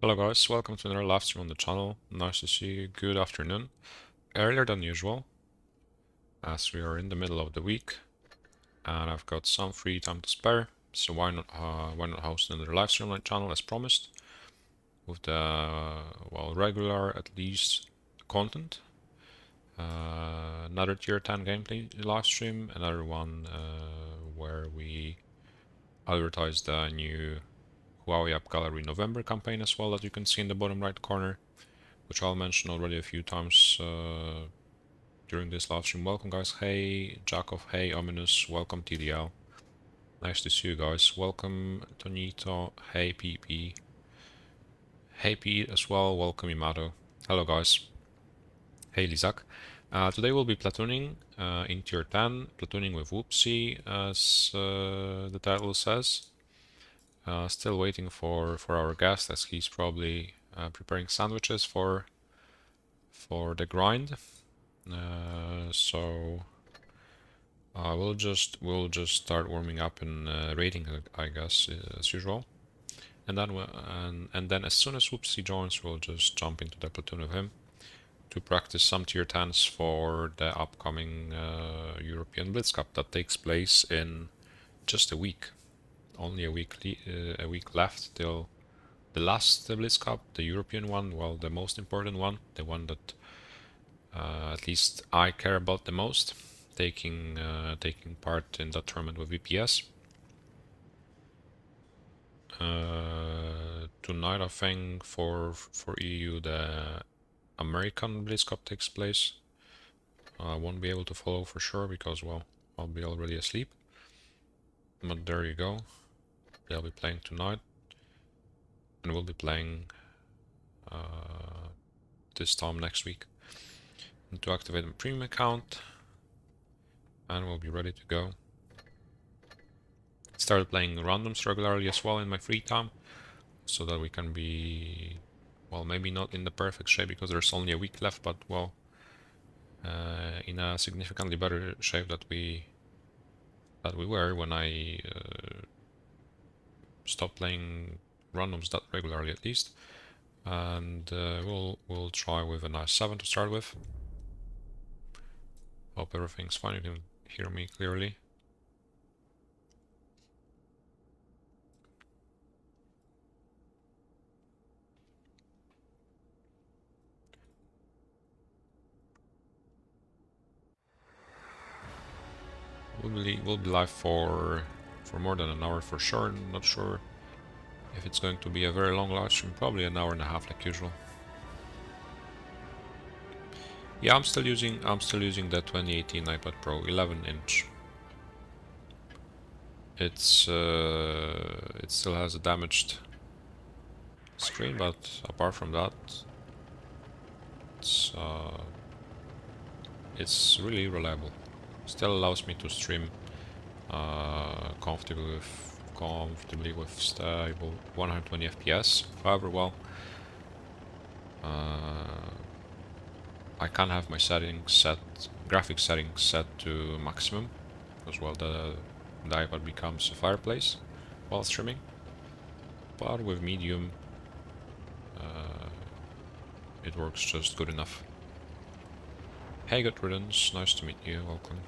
Hello guys, welcome to another live stream on the channel. Nice to see you. Good afternoon. Earlier than usual, as we are in the middle of the week, and I've got some free time to spare. So why not host another live stream on the channel as promised, with the regular at least content. Another tier 10 gameplay live stream, another one where we advertise the new Huawei App Gallery November campaign as well, that you can see in the bottom right corner, which I'll mention already a few times during this live stream. Welcome guys. Hey Jacob, hey Ominous, welcome TDL. Nice to see you guys. Welcome Tonito, hey PP. Hey Pete as well, welcome Imato. Hello guys. Hey Lizak. Today we'll be platooning in tier 10, platooning with Whoopzie, as the title says. Still waiting for our guest, as he's probably preparing sandwiches for the grind. So we'll just start warming up and raiding, I guess, as usual. And then as soon as Whoopsie joins, we'll just jump into the platoon with him to practice some tier 10s for the upcoming European Blitz Cup that takes place in just a week. Only a week left till the last Blitz Cup, the European one, well, the most important one, the one that at least I care about the most, taking part in that tournament with VPS. Tonight, I think for EU, the American Blitz Cup takes place. I won't be able to follow for sure because, well, I'll be already asleep. But there you go. They'll be playing tonight, and we'll be playing this time next week. And to activate my premium account, and we'll be ready to go. Started playing randoms regularly as well in my free time, so that we can be, well, maybe not in the perfect shape because there's only a week left, but well, in a significantly better shape that we were when I stopped playing randoms that regularly, at least. And we'll try with a nice 7 to start with. Hope everything's fine. You can hear me clearly. We'll be live for more than an hour for sure. Not sure if it's going to be a very long live stream. Probably an hour and a half like usual. Yeah, I'm still using the 2018 iPad Pro 11-inch. It's it still has a damaged screen, but apart from that, it's really reliable. Still allows me to stream comfortably with stable 120 FPS. However, well, I can't have my graphics settings set to maximum, because well, the iPad becomes a fireplace while streaming. But with medium, it works just good enough. Hey, good riddance. Nice to meet you. Welcome.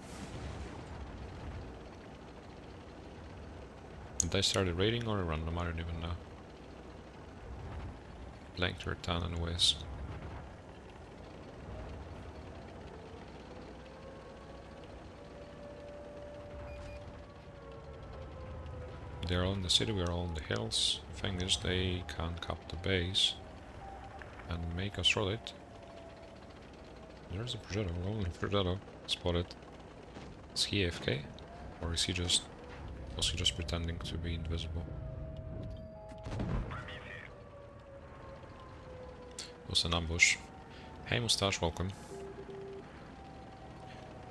Did I start a raiding or a random? I don't even know. Playing to return anyways. They're all in the city, we're all in the hills. The thing is, they can't cap the base and make us roll it. There's a Progetto, rolling Progetto. Spotted. Is he AFK? Or was he just pretending to be invisible? It was an ambush. Hey Mustache, welcome.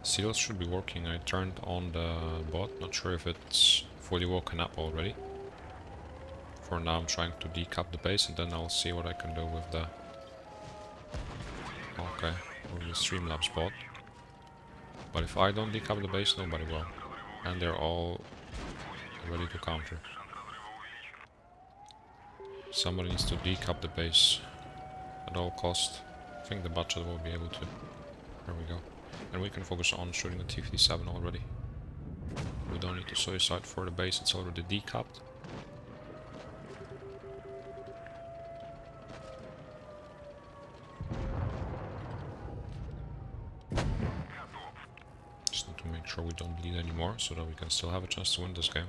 Seals should be working. I turned on the bot, not sure if it's fully woken up already. For now I'm trying to decap the base and then I'll see what I can do with the... Okay, with the Streamlabs bot. But if I don't decap the base, nobody will. And they're all ready to counter. Somebody needs to decap the base at all cost. I think the budget will be able to. There we go. And we can focus on shooting the T-57 already. We don't need to suicide for the base, it's already decapped. Just need to make sure we don't bleed anymore, so that we can still have a chance to win this game.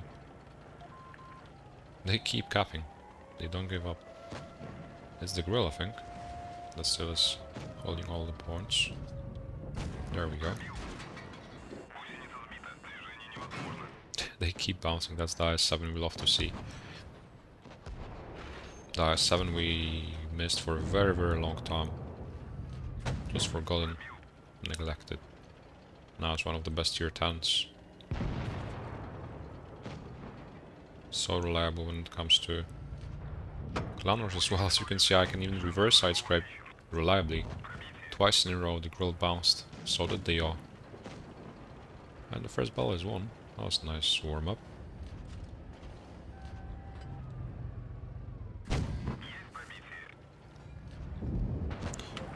They keep capping. They don't give up. It's the grill, I think. That still is holding all the points. There we go. They keep bouncing. That's the IS-7 we love to see. The IS-7 we missed for a very, very long time. Just forgotten, neglected. Now it's one of the best tier 10s. So reliable when it comes to Clowners as well. As you can see, I can even reverse side scrape reliably. Twice in a row the grill bounced, so did they all. And the first ball is won. That was a nice warm up. Here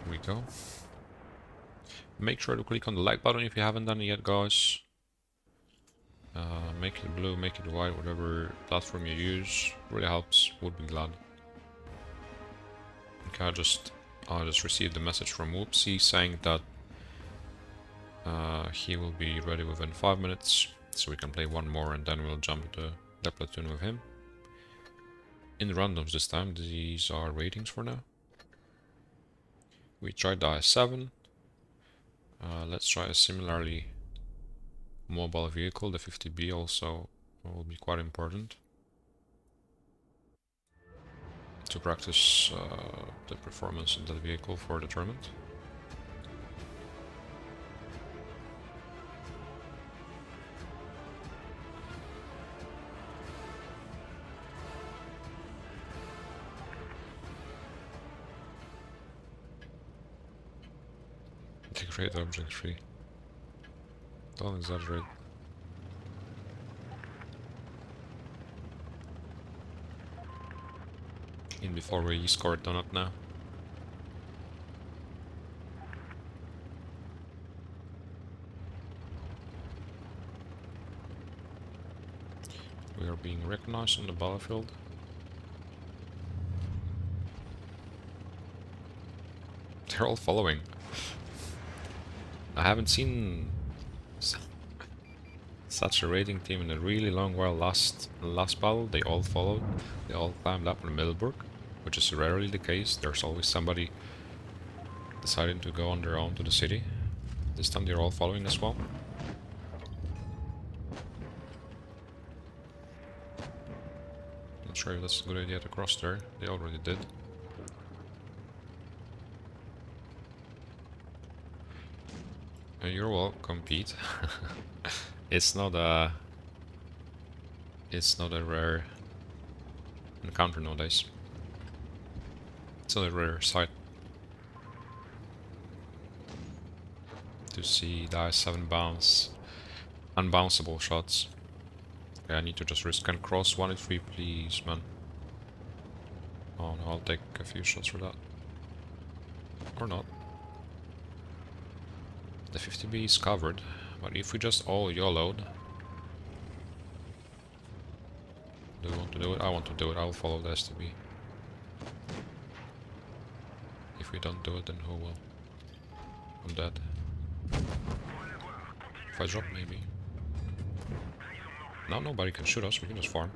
we go. Make sure to click on the like button if you haven't done it yet, guys. Make it blue, make it white, whatever platform you use. Really helps, would be glad. Okay, I just received a message from Whoopzie saying that he will be ready within 5 minutes, so we can play one more and then we'll jump to the platoon with him. In randoms this time, these are ratings for now. We tried the IS-7. Let's try a similarly mobile vehicle. The 50B also will be quite important to practice the performance of that vehicle for the tournament. Integrate object tree. Don't exaggerate. In before we scored donut now. We are being recognized on the battlefield. They're all following. I haven't seen such a raiding team in a really long while. Last battle they all followed. They all climbed up on Middleburg, which is rarely the case. There's always somebody deciding to go on their own to the city. This time they're all following as well. Not sure if that's a good idea to cross there. They already did. You're welcome, Pete. It's not a rare encounter nowadays. It's not a rare sight to see the IS-7 bounce unbounceable shots. Okay, I need to just risk and cross 1 in 3, please, man. Oh no, I'll take a few shots for that. Or not. The 50B is covered, but if we just all YOLO'd... Do you want to do it? I want to do it. I'll follow the STB. If we don't do it, then who will? I'm dead. If I drop, maybe. Now nobody can shoot us, we can just farm.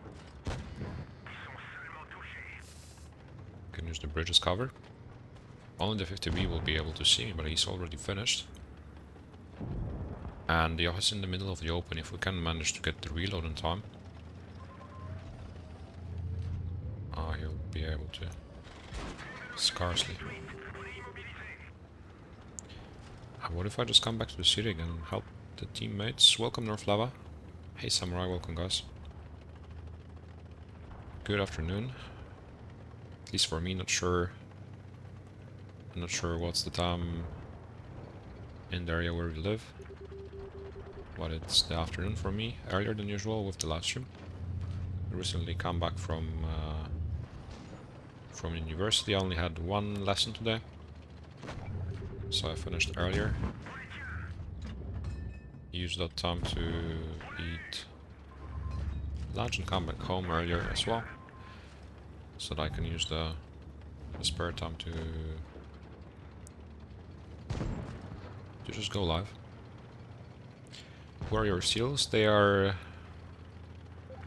Can use the bridge as cover. Only the 50B will be able to see me, but he's already finished. And the office in the middle of the open, if we can manage to get the reload in time. He'll be able to. Scarcely. What if I just come back to the city again and help the teammates? Welcome, North Lava. Hey Samurai, welcome guys. Good afternoon. At least for me, not sure. I'm not sure what's the time in the area where we live. But it's the afternoon for me, earlier than usual with the live stream. I recently come back from from university. I only had one lesson today, so I finished earlier. Use that time to eat lunch and come back home earlier as well, so that I can use the spare time to just go live. Where are your seals? They are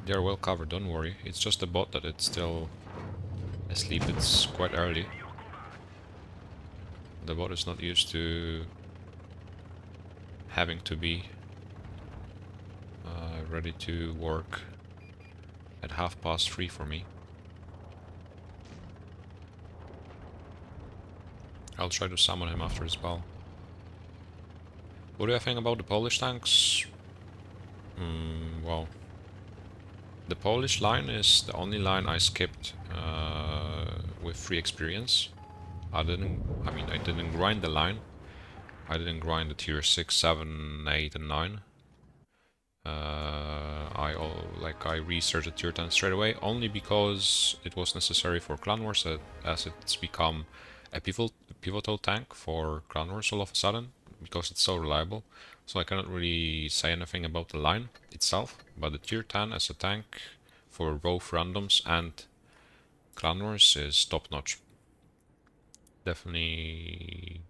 well covered, don't worry. It's just the bot that it's still asleep. It's quite early. The bot is not used to having to be ready to work at 3:30 for me. I'll try to summon him after his bell. What do I think about the Polish tanks? Well, the Polish line is the only line I skipped with free experience. I didn't grind the line. I didn't grind the tier 6, 7, 8 and 9. I researched the tier 10 straight away, only because it was necessary for Clan Wars, as it's become a pivotal tank for Clan Wars all of a sudden, because it's so reliable. So I cannot really say anything about the line itself, but the tier 10 as a tank for both randoms and Clan Wars is top notch. Definitely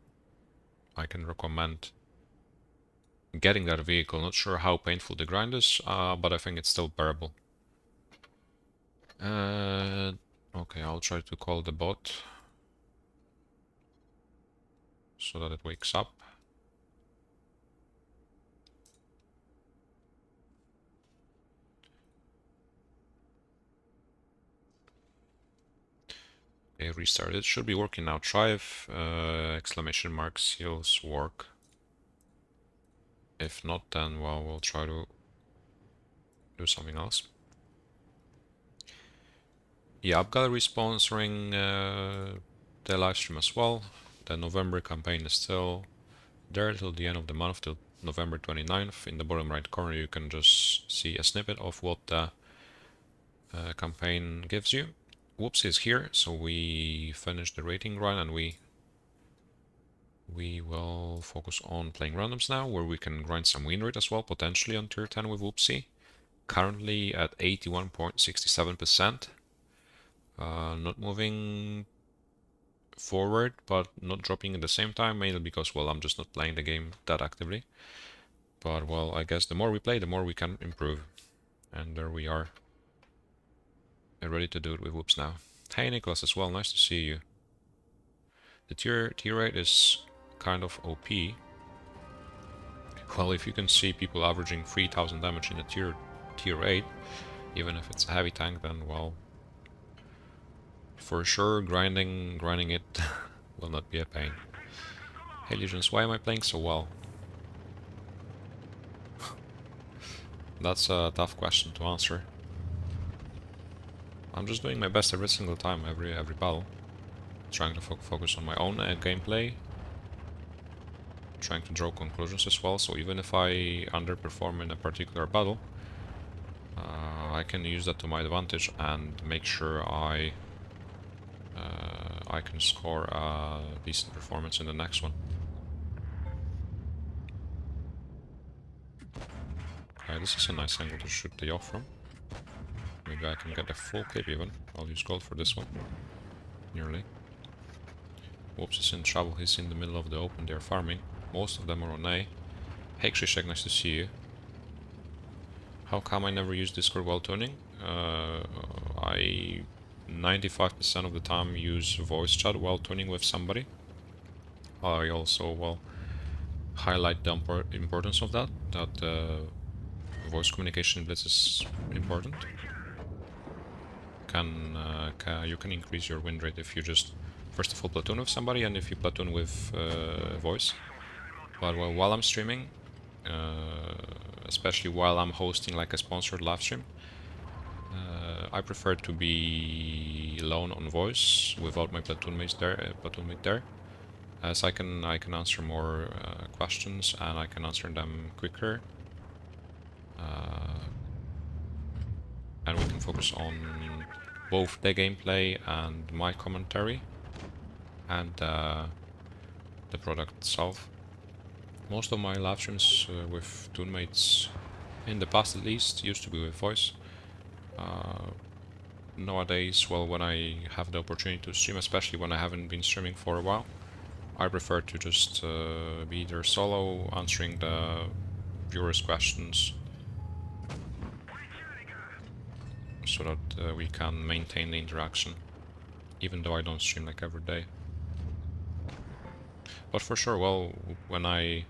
I can recommend getting that vehicle. Not sure how painful the grind is, but I think it's still bearable. Okay, I'll try to call the bot so that it wakes up. Okay, restart. It should be working now. Try if exclamation mark seals work. If not, then well, we'll try to do something else. Yeah, UpGallery sponsoring the live stream as well. The November campaign is still there till the end of the month, till November 29th. In the bottom right corner you can just see a snippet of what the campaign gives you. Whoopzie is here, so we finished the rating run and we will focus on playing randoms now, where we can grind some win rate as well, potentially on tier 10 with Whoopzie. Currently at 81.67%. Not moving forward, but not dropping at the same time, mainly because, well, I'm just not playing the game that actively. But, well, I guess the more we play, the more we can improve. And there we are. Ready to do it with Whoops now. Hey Nicholas as well, nice to see you. The tier 8 is kind of OP. Well, if you can see people averaging 3000 damage in a tier 8, even if it's a heavy tank, then, well, for sure grinding it will not be a pain. Hey Legions, why am I playing so well? That's a tough question to answer. I'm just doing my best every single time, every battle. Trying to focus on my own gameplay. Trying to draw conclusions as well, so even if I underperform in a particular battle, I can use that to my advantage and make sure I can score a decent performance in the next one. Okay, this is a nice angle to shoot the off from. Maybe I can get a full clip even. I'll use gold for this one. Nearly. Whoops is in trouble. He's in the middle of the open. They're farming. Most of them are on A. Hey Krzyszek, nice to see you. How come I never use Discord while tuning? I 95% of the time use voice chat while tuning with somebody. I also, well, highlight the importance of that voice communication in Blitz is important. You can increase your win rate if you just, first of all, platoon with somebody, and if you platoon with voice. But well, while I'm streaming, especially while I'm hosting like a sponsored live stream, I prefer to be alone on voice without my platoon mate there, as I can answer more questions and I can answer them quicker, and we can focus on both the gameplay and my commentary and the product itself. Most of my live streams with Toonmates, in the past at least, used to be with voice. Nowadays, well, when I have the opportunity to stream, especially when I haven't been streaming for a while, I prefer to just be either solo, answering the viewers' questions, so that we can maintain the interaction, even though I don't stream like every day. But for sure, well, when I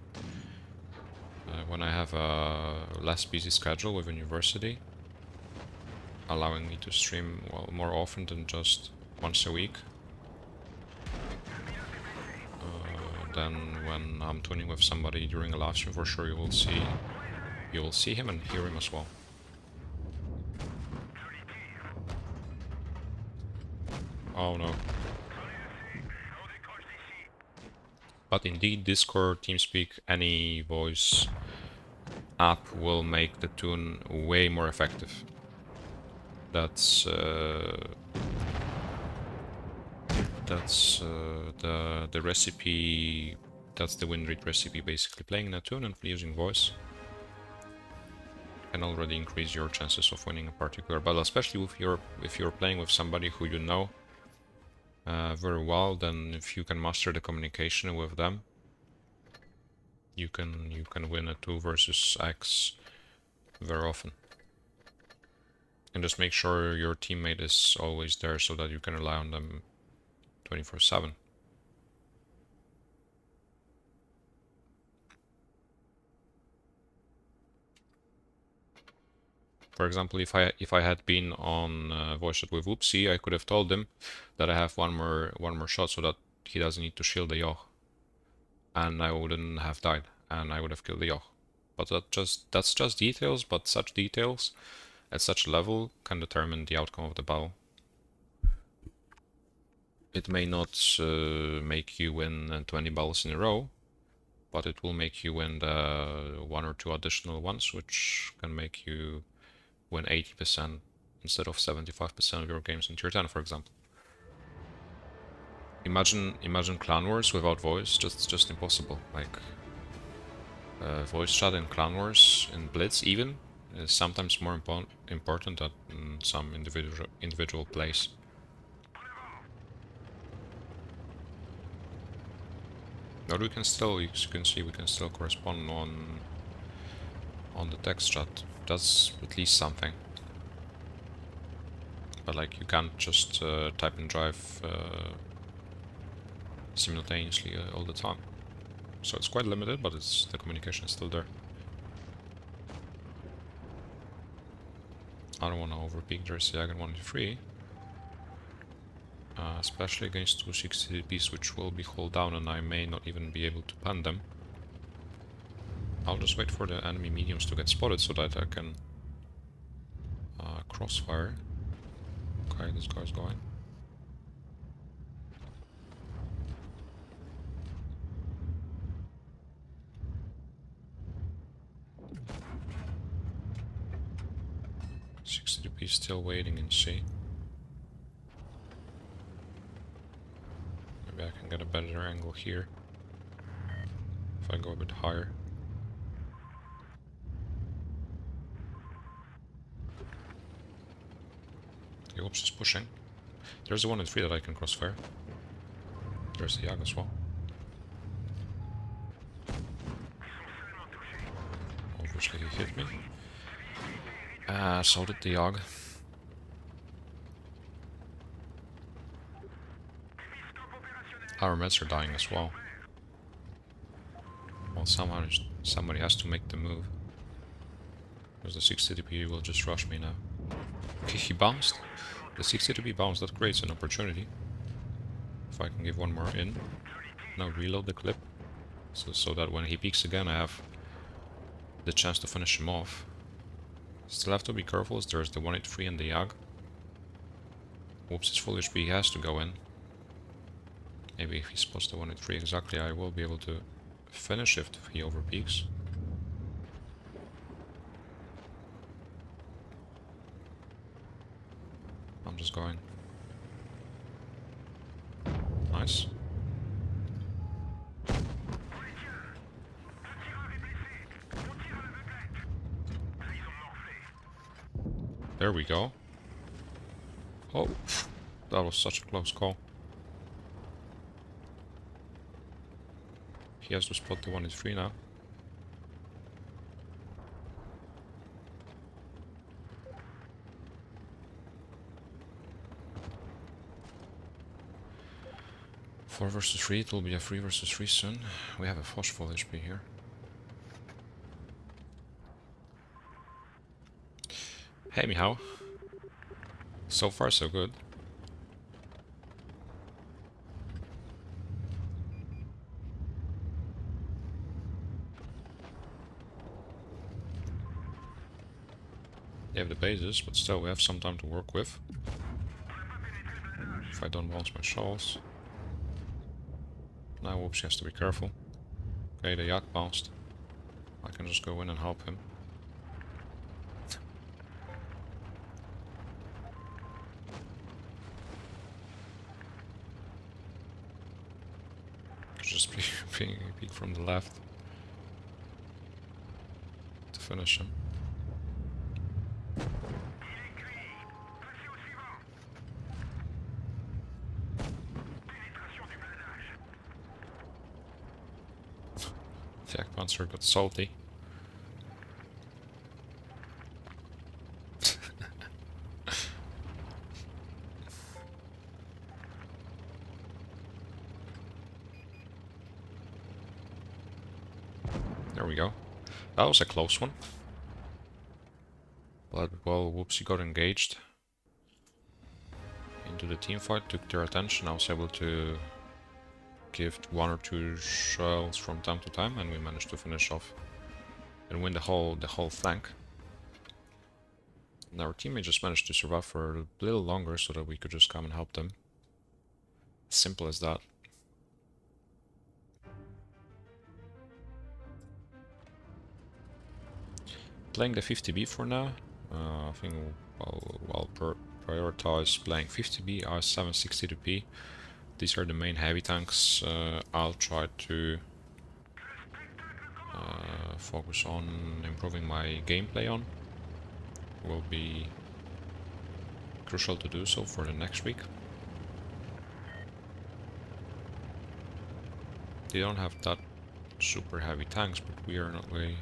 have a less busy schedule with university, allowing me to stream, well, more often than just once a week, then when I'm tuning with somebody during a live stream, for sure you will see him and hear him as well. Oh no. But indeed, Discord, TeamSpeak, any voice app will make the tune way more effective. That's the recipe. That's the win rate recipe, basically. Playing in a tune and using voice can already increase your chances of winning a particular battle, especially if you're playing with somebody who you know very well. Then if you can master the communication with them, you can win a 2 versus X very often. And just make sure your teammate is always there so that you can rely on them 24/7. For example, if I had been on voice chat with Whoopzie, I could have told him that I have one more shot so that he doesn't need to shield the Yoch, and I wouldn't have died, and I would have killed the Yoch. But that's just details. But such details at such a level can determine the outcome of the battle. It may not make you win 20 battles in a row, but it will make you win the 1 or 2 additional ones, which can make you win 80% instead of 75% of your games in tier 10, for example. Imagine Clan Wars without voice, just impossible. Like voice chat in Clan Wars, in Blitz even, is sometimes more important than some individual plays. But we can still, you can see, we can still correspond on the text chat. That's at least something. But like, you can't just type and drive simultaneously all the time. So it's quite limited, but the communication is still there. I don't want to overpeak Jersey Ag and 1-3. Especially against 2 60DPs, which will be hold down, and I may not even be able to pen them. I'll just wait for the enemy mediums to get spotted so that I can crossfire. Okay, this guy's going. DP still waiting in C. Maybe I can get a better angle here if I go a bit higher. The Ops is pushing. There's the 1-3 that I can crossfire. There's the Yag as well. Obviously he hit me. So did the Yag. Our meds are dying as well. Well, somehow somebody has to make the move. Because the 60 DP will just rush me now. Okay, he bounced. The 60 DP bounced, that creates an opportunity. If I can give one more in. Now reload the clip. So that when he peeks again I have the chance to finish him off. Still have to be careful as there's the 183 and the Yag. Whoops, it's full HP, he has to go in. Maybe if he spots the 183 exactly, I will be able to finish if he overpeaks. I'm just going. Nice. There we go. Oh, that was such a close call. He has to spot the 1 in 3 now. Four versus 3, it will be a 3 versus 3 soon. We have a Fosh full HP here. Hey Mihao. So far so good. They have the bases, but still we have some time to work with. If I don't bounce my shells. Now Whoopzie has to be careful. Okay, the Yak bounced. I can just go in and help him. Just peek from the left to finish him. Yak bouncer got salty. There we go. That was a close one. But well, Whoopzie got engaged into the team fight, took their attention. I was able to give 1 or 2 shells from time to time, and we managed to finish off and win the whole flank. And our teammate just managed to survive for a little longer so that we could just come and help them. Simple as that. Playing the 50B for now. I think I'll prioritize playing 50B, I762P. These are the main heavy tanks. I'll try to focus on improving my gameplay on. Will be crucial to do so for the next week. They don't have that super heavy tanks, but we are not really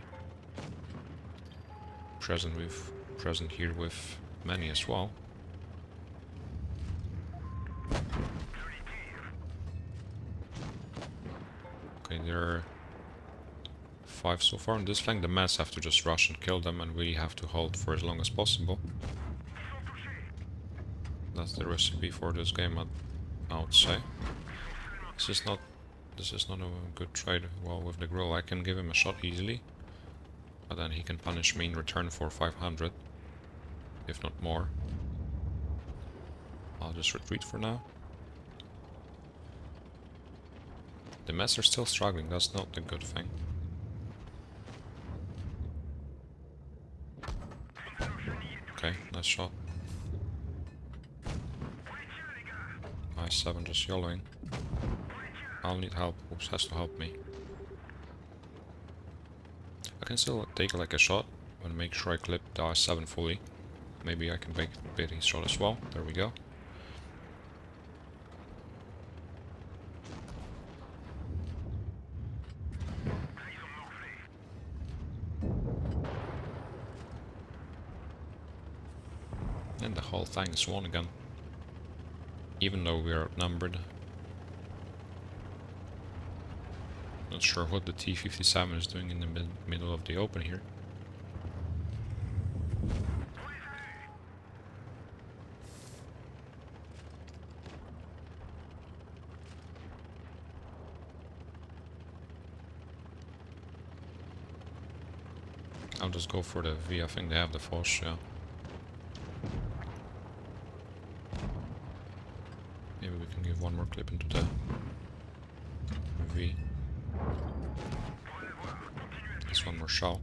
present here with many as well. Okay, there are 5 so far on this flank. The Mets have to just rush and kill them, and we have to hold for as long as possible. That's the recipe for this game, I would say. This is not a good trade. Well, with the grill I can give him a shot easily, but then he can punish me in return for 500, if not more. I'll just retreat for now. The Mets are still struggling, that's not a good thing. Okay, nice shot. I7 just yellowing. I'll need help. Whoops, has to help me. I can still take like a shot and make sure I clip the I7 fully. Maybe I can bait his shot as well. There we go. And the whole thing is won again. Even though we are outnumbered. Not sure what the T-57 is doing in the middle of the open here. I'll just go for the V. I think they have the Fosh, yeah. Maybe we can give one more clip into the V. Just one more shell.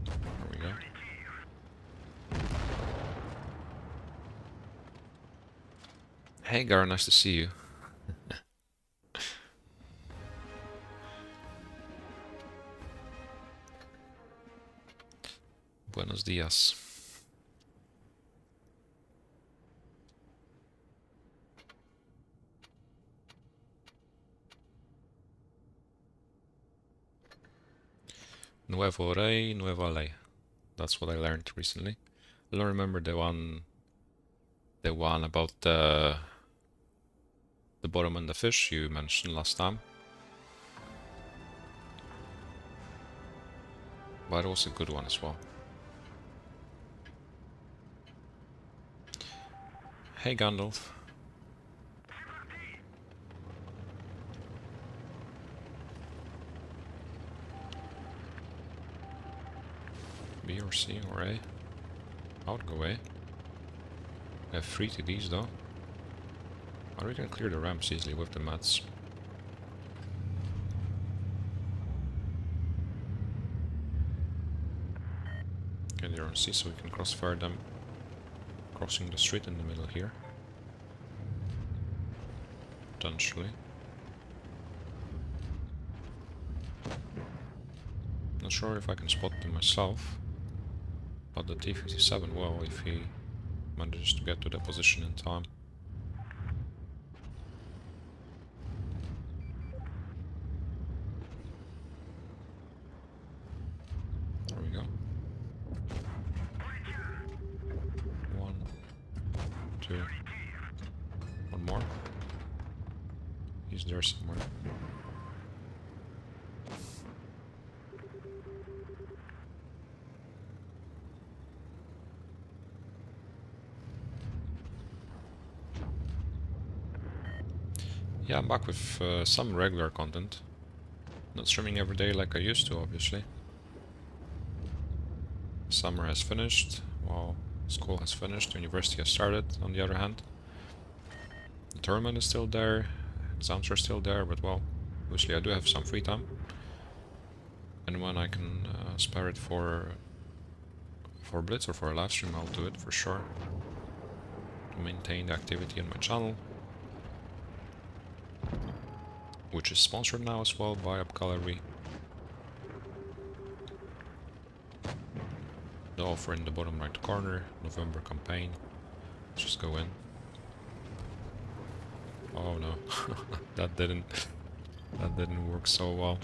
There we go. Hey Gar, nice to see you. Buenos dias. Nuevo Rey, Nueva Ley. That's what I learned recently. I don't remember the one about the bottom and the fish you mentioned last time. But it was a good one as well. Hey Gandalf. B or C or A? I would go A. I have 3 TDs though. Or we can clear the ramps easily with the mats. Okay, they're on C, so we can crossfire them crossing the street in the middle here. Potentially. Not sure if I can spot them myself, but the T-57 will if he manages to get to the position in time. There we go. 1, 2, 1 more. He's there somewhere. Yeah, I'm back with some regular content. Not streaming every day like I used to, obviously. Summer has finished, well, school has finished, university has started, on the other hand. The tournament is still there, exams are still there, but well, obviously I do have some free time. And when I can spare it for Blitz or for a live stream, I'll do it for sure. To maintain the activity on my channel. Which is sponsored now as well by UpGallery. The offer in the bottom right corner, November campaign. Let's just go in. Oh no, that didn't work so well.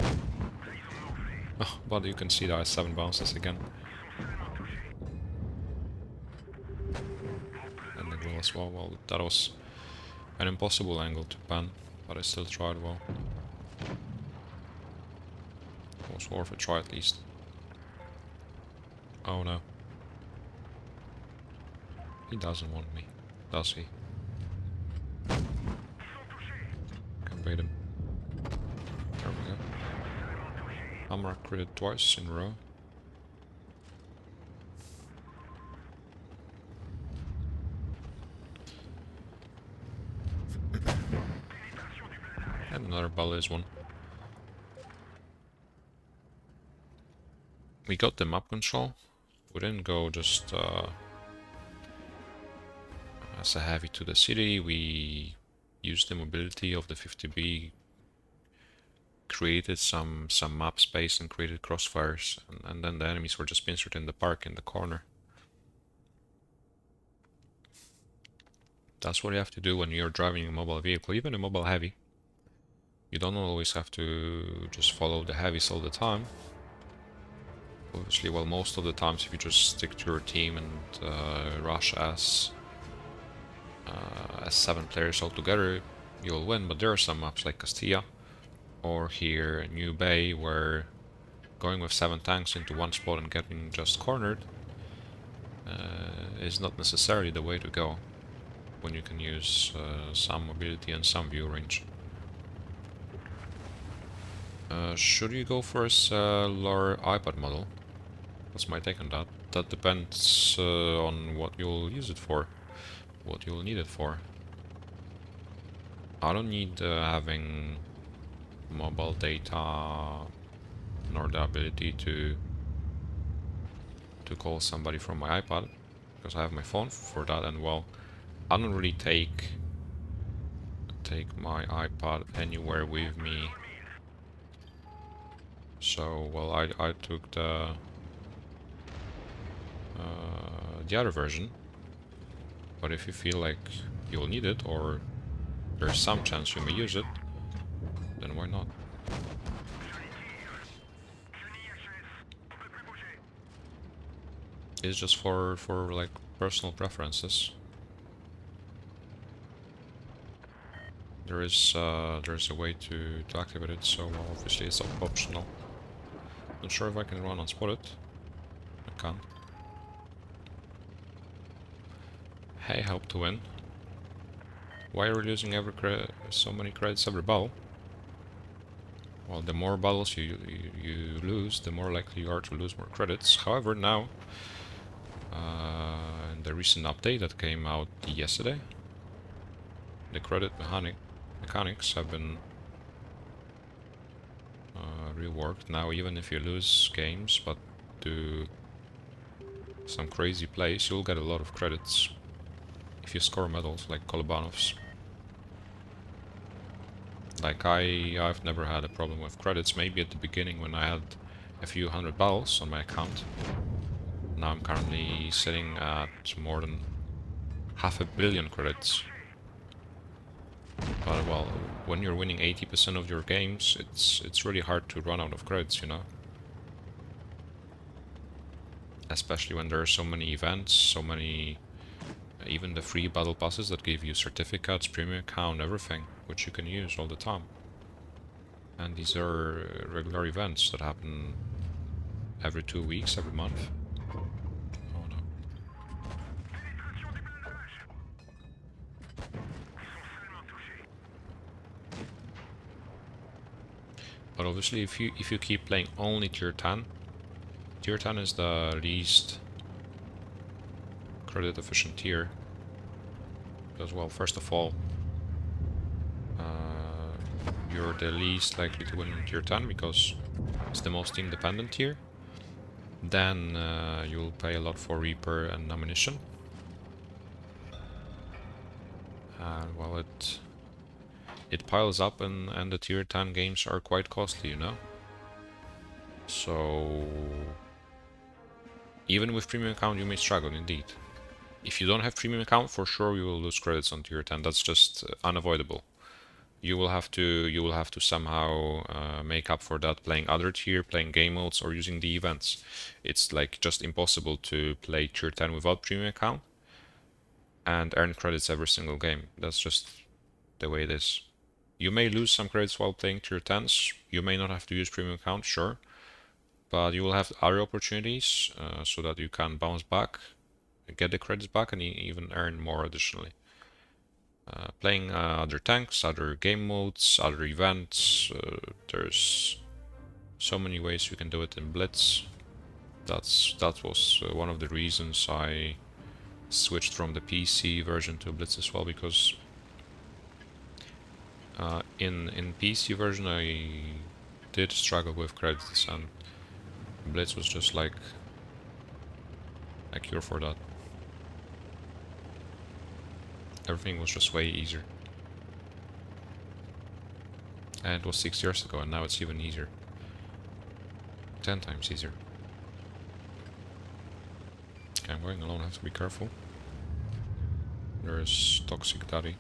Oh, but you can see that I have 7 bounces again. And the grill as well. Well, that was an impossible angle to pan, but I still tried well. It was worth a try at least. Oh no. He doesn't want me, does he? Can bait him. There we go. Hammer critted twice in a row. And another Ballis one. We got the map control. We didn't go just as a heavy to the city. We used the mobility of the 50B, created some map space and created crossfires, and then the enemies were just pincered in the park in the corner. That's what you have to do when you're driving a mobile vehicle, even a mobile heavy. You don't always have to just follow the heavies all the time. Obviously, well, most of the times if you just stick to your team and rush as 7 players all together, you'll win. But there are some maps like Castilla or here New Bay where going with 7 tanks into one spot and getting just cornered is not necessarily the way to go when you can use some mobility and some view range. Should you go for a lower iPad model? That's my take on that. That depends on what you'll use it for, what you'll need it for. I don't need having mobile data nor the ability to call somebody from my iPad, because I have my phone for that, and well, I don't really take take my iPad anywhere with me. So, well, I took the other version. But if you feel like you'll need it, or there's some chance you may use it, then why not? It's just for like personal preferences. There's a way to activate it, so obviously it's optional. Not sure if I can run unspotted. I can't. Hey, help to win. Why are we losing so many credits every battle? Well, the more battles you lose, the more likely you are to lose more credits. However, now, in the recent update that came out yesterday, the credit mechanics have been reworked. Now, even if you lose games but do some crazy plays, you'll get a lot of credits if you score medals like Kolobanov's. Like I've never had a problem with credits. Maybe at the beginning when I had a few hundred battles on my account. Now I'm currently sitting at more than 500 million credits. But well, when you're winning 80% of your games, it's really hard to run out of credits, you know. Especially when there are so many events, so many, even the free battle passes that give you certificates, premium account, everything, which you can use all the time. And these are regular events that happen every 2 weeks, every month. Oh no. But obviously if you keep playing only tier 10, tier 10 is the least credit efficient tier. Because, well, first of all, you're the least likely to win in tier 10 because it's the most independent tier. Then you'll pay a lot for Reaper and ammunition. And well, it piles up, and the tier 10 games are quite costly, you know. So even with premium account you may struggle indeed. If you don't have premium account, for sure you will lose credits on tier 10. That's just unavoidable. You will have to somehow make up for that playing other tier, playing game modes, or using the events. It's like just impossible to play tier 10 without premium account and earn credits every single game. That's just the way it is. You may lose some credits while playing tier 10s. You may not have to use premium account, sure, but you will have other opportunities so that you can bounce back, get the credits back, and even earn more additionally. Playing other tanks, other game modes, other events. There's so many ways you can do it in Blitz. That was one of the reasons I switched from the PC version to Blitz as well, because in PC version I did struggle with credits, and Blitz was just like a cure for that. Everything was just way easier. And it was 6 years ago, and now it's even easier. 10 times easier. Okay, I'm going alone, I have to be careful. There's Toxic Daddy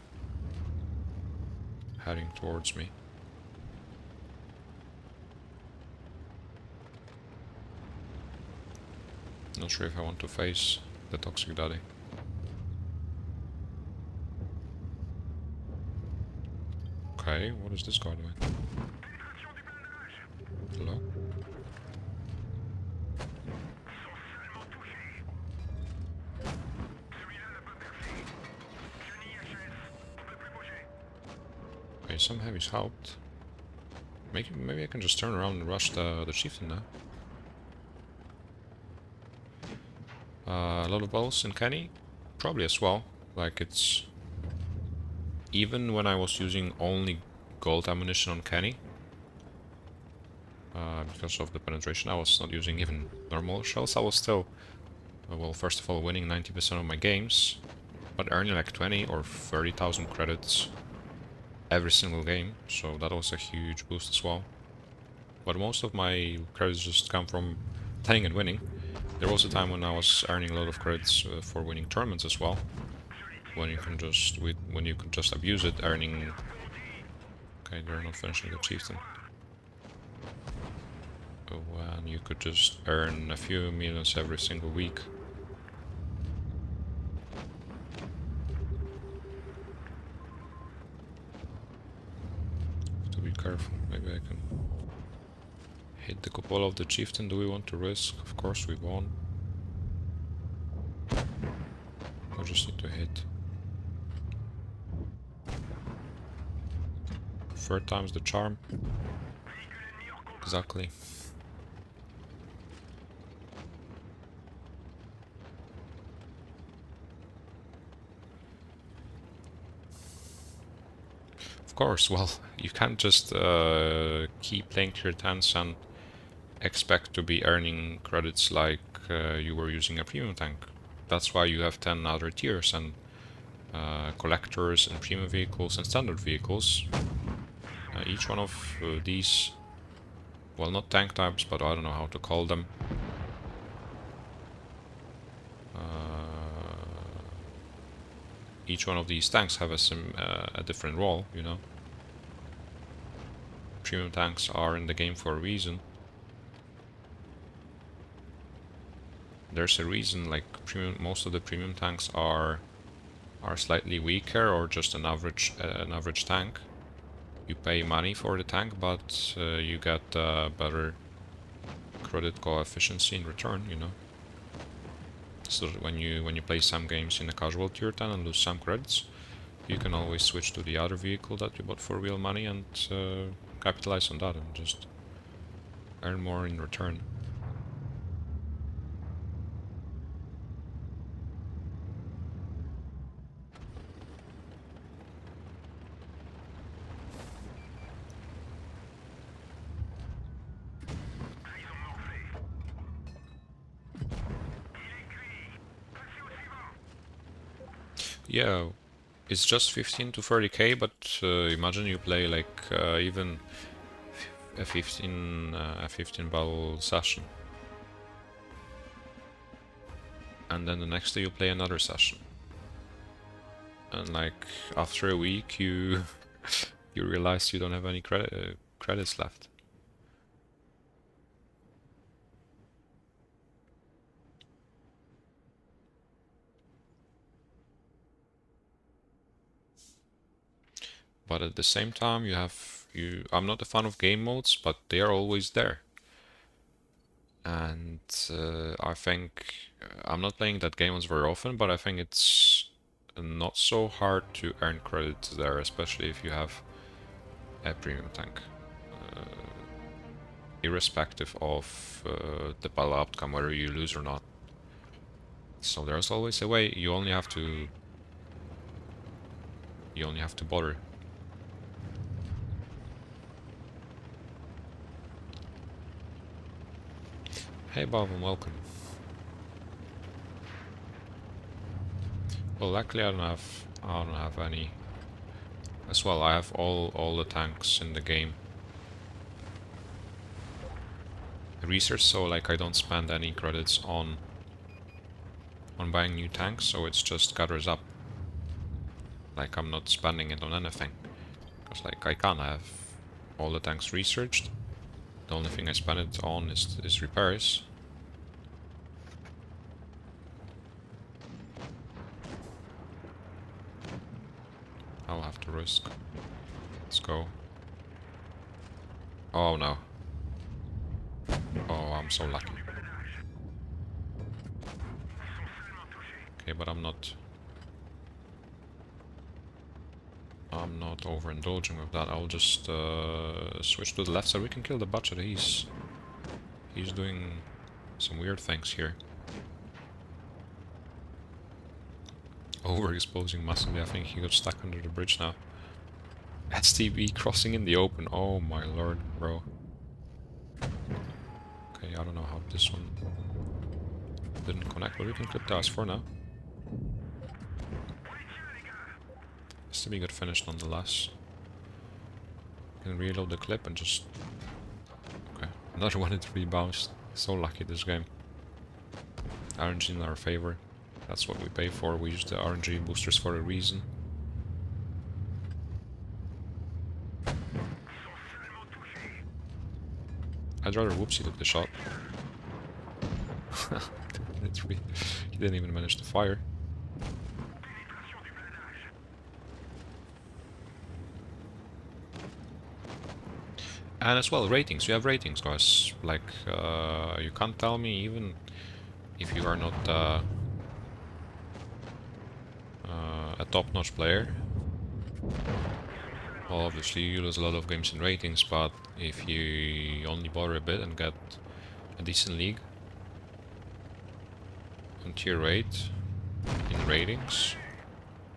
heading towards me. Not sure if I want to face the Toxic Daddy. Okay, what is this guy doing? Hello? Okay, some heavies helped. Maybe I can just turn around and rush the chieftain now. A lot of balls in Kenny? Probably as well. Like, it's... Even when I was using only gold ammunition on Kenny, because of the penetration, I was not using even normal shells. I was still, well, first of all, winning 90% of my games, but earning like 20 or 30,000 credits every single game, so that was a huge boost as well. But most of my credits just come from playing and winning. There was a time when I was earning a lot of credits for winning tournaments as well. When you can just abuse it, earning. Okay, they're not finishing the chieftain. When you could just earn a few millions every single week. To be careful. Maybe I can hit the cupola of the chieftain. Do we want to risk? Of course we won't. I just need to hit. Third time's the charm. Exactly. Of course, well, you can't just keep playing tier 10s and expect to be earning credits like you were using a premium tank. That's why you have 10 other tiers and collectors and premium vehicles and standard vehicles. Each one of these, well, not tank types, but I don't know how to call them. Each one of these tanks have a different role, you know. Premium tanks are in the game for a reason. There's a reason, like most of the premium tanks are slightly weaker or just an average tank. You pay money for the tank, but you get better credit coefficient in return, you know. So that when you play some games in a casual tier 10 and lose some credits, you can always switch to the other vehicle that you bought for real money and capitalize on that and just earn more in return. Yeah, it's just 15 to 30k, but imagine you play like even a 15 battle session, and then the next day you play another session, and like after a week you you realize you don't have any credits left. But at the same time, I'm not a fan of game modes, but they are always there. And I think I'm not playing that game modes very often, but I think it's not so hard to earn credits there, especially if you have a premium tank. Irrespective of the battle outcome, whether you lose or not. So there's always a way. You only have to bother. Hey Bob, and welcome. Well, luckily I don't have any. As well, I have all the tanks in the game research, so like I don't spend any credits on buying new tanks, so it's just gathers up. Like I'm not spending it on anything, because like I can't have all the tanks researched. The only thing I spend it on is repairs. I'll have to risk. Let's go. Oh no. Oh, I'm so lucky. Okay, but I'm not overindulging with that. I'll just switch to the left so we can kill the butcher. He's doing some weird things here. Overexposing massively. I think he got stuck under the bridge now. STB crossing in the open. Oh my lord, bro. Okay, I don't know how this one didn't connect, but we can clip the S4 now. STB got finished nonetheless. can reload the clip and just... Okay, another one it rebounced. So lucky this game. RNG in our favor. That's what we pay for. We use the RNG boosters for a reason. I'd rather Whoopzie took the shot. He didn't even manage to fire. And as well, ratings. You have ratings, guys. Like, you can't tell me, even if you are not a top-notch player. Well, obviously you lose a lot of games in ratings, but if you only bother a bit and get a decent league on tier 8 in ratings,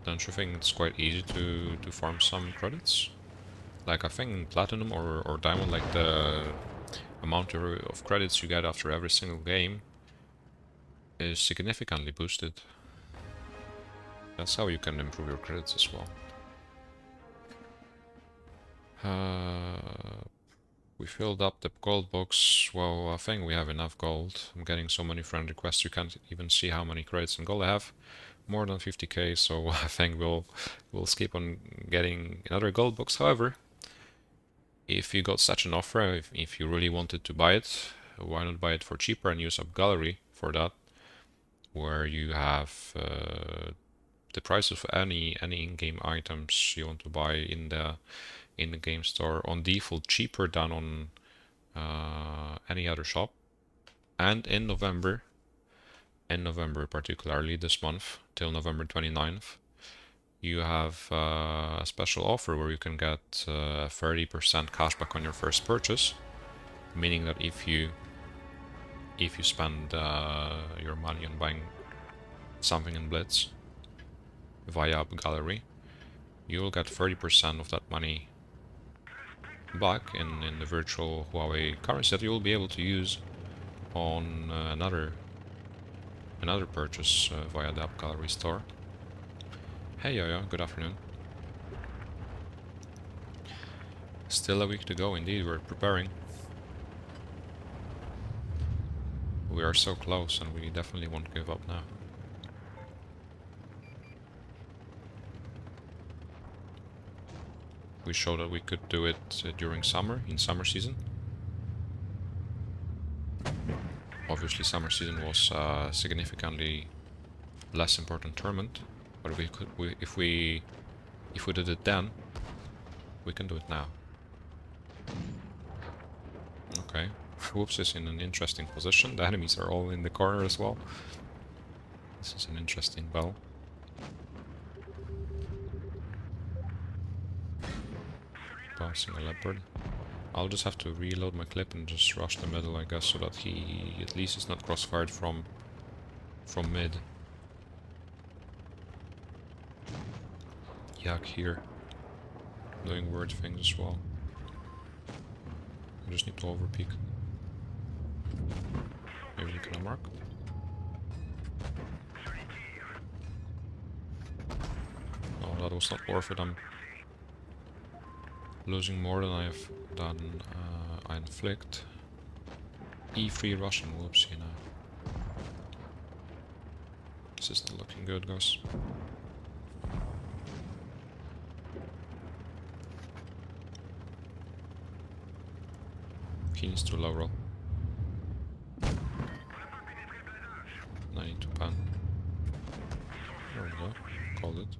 don't you think it's quite easy to farm some credits? Like, I think in Platinum or Diamond, like, the amount of credits you get after every single game is significantly boosted. That's how you can improve your credits as well. We filled up the gold box. Well, I think we have enough gold. I'm getting so many friend requests, you can't even see how many credits and gold I have. More than 50k, so I think we'll skip on getting another gold box. However, if you got such an offer, if you really wanted to buy it, why not buy it for cheaper and use Up Gallery for that, where you have the price of any in-game items you want to buy in the game store on default cheaper than on any other shop. And in November particularly this month till November 29th, you have a special offer where you can get 30% cashback on your first purchase, meaning that if you spend your money on buying something in Blitz via Up Gallery, you will get 30% of that money back in the virtual Huawei currency that you will be able to use on another purchase via the Up Gallery store. Hey Yo-Yo, good afternoon. Still a week to go, indeed, we're preparing. We are so close and we definitely won't give up now. We showed that we could do it during summer, in summer season. Obviously summer season was a significantly less important tournament, but if we did it then, we can do it now. Okay, Whoops is in an interesting position. The enemies are all in the corner as well. This is an interesting battle. Bouncing a leopard. I'll just have to reload my clip and just rush the middle, I guess, so that he at least is not crossfired from mid. Yak here, doing weird things as well. I just need to overpeak. Maybe you can mark. Oh, that was not worth it. I'm losing more than I inflict. E3 Russian Whoopzie now. This is not looking good, guys. He needs to low roll. I need to pan. There we go. Called it.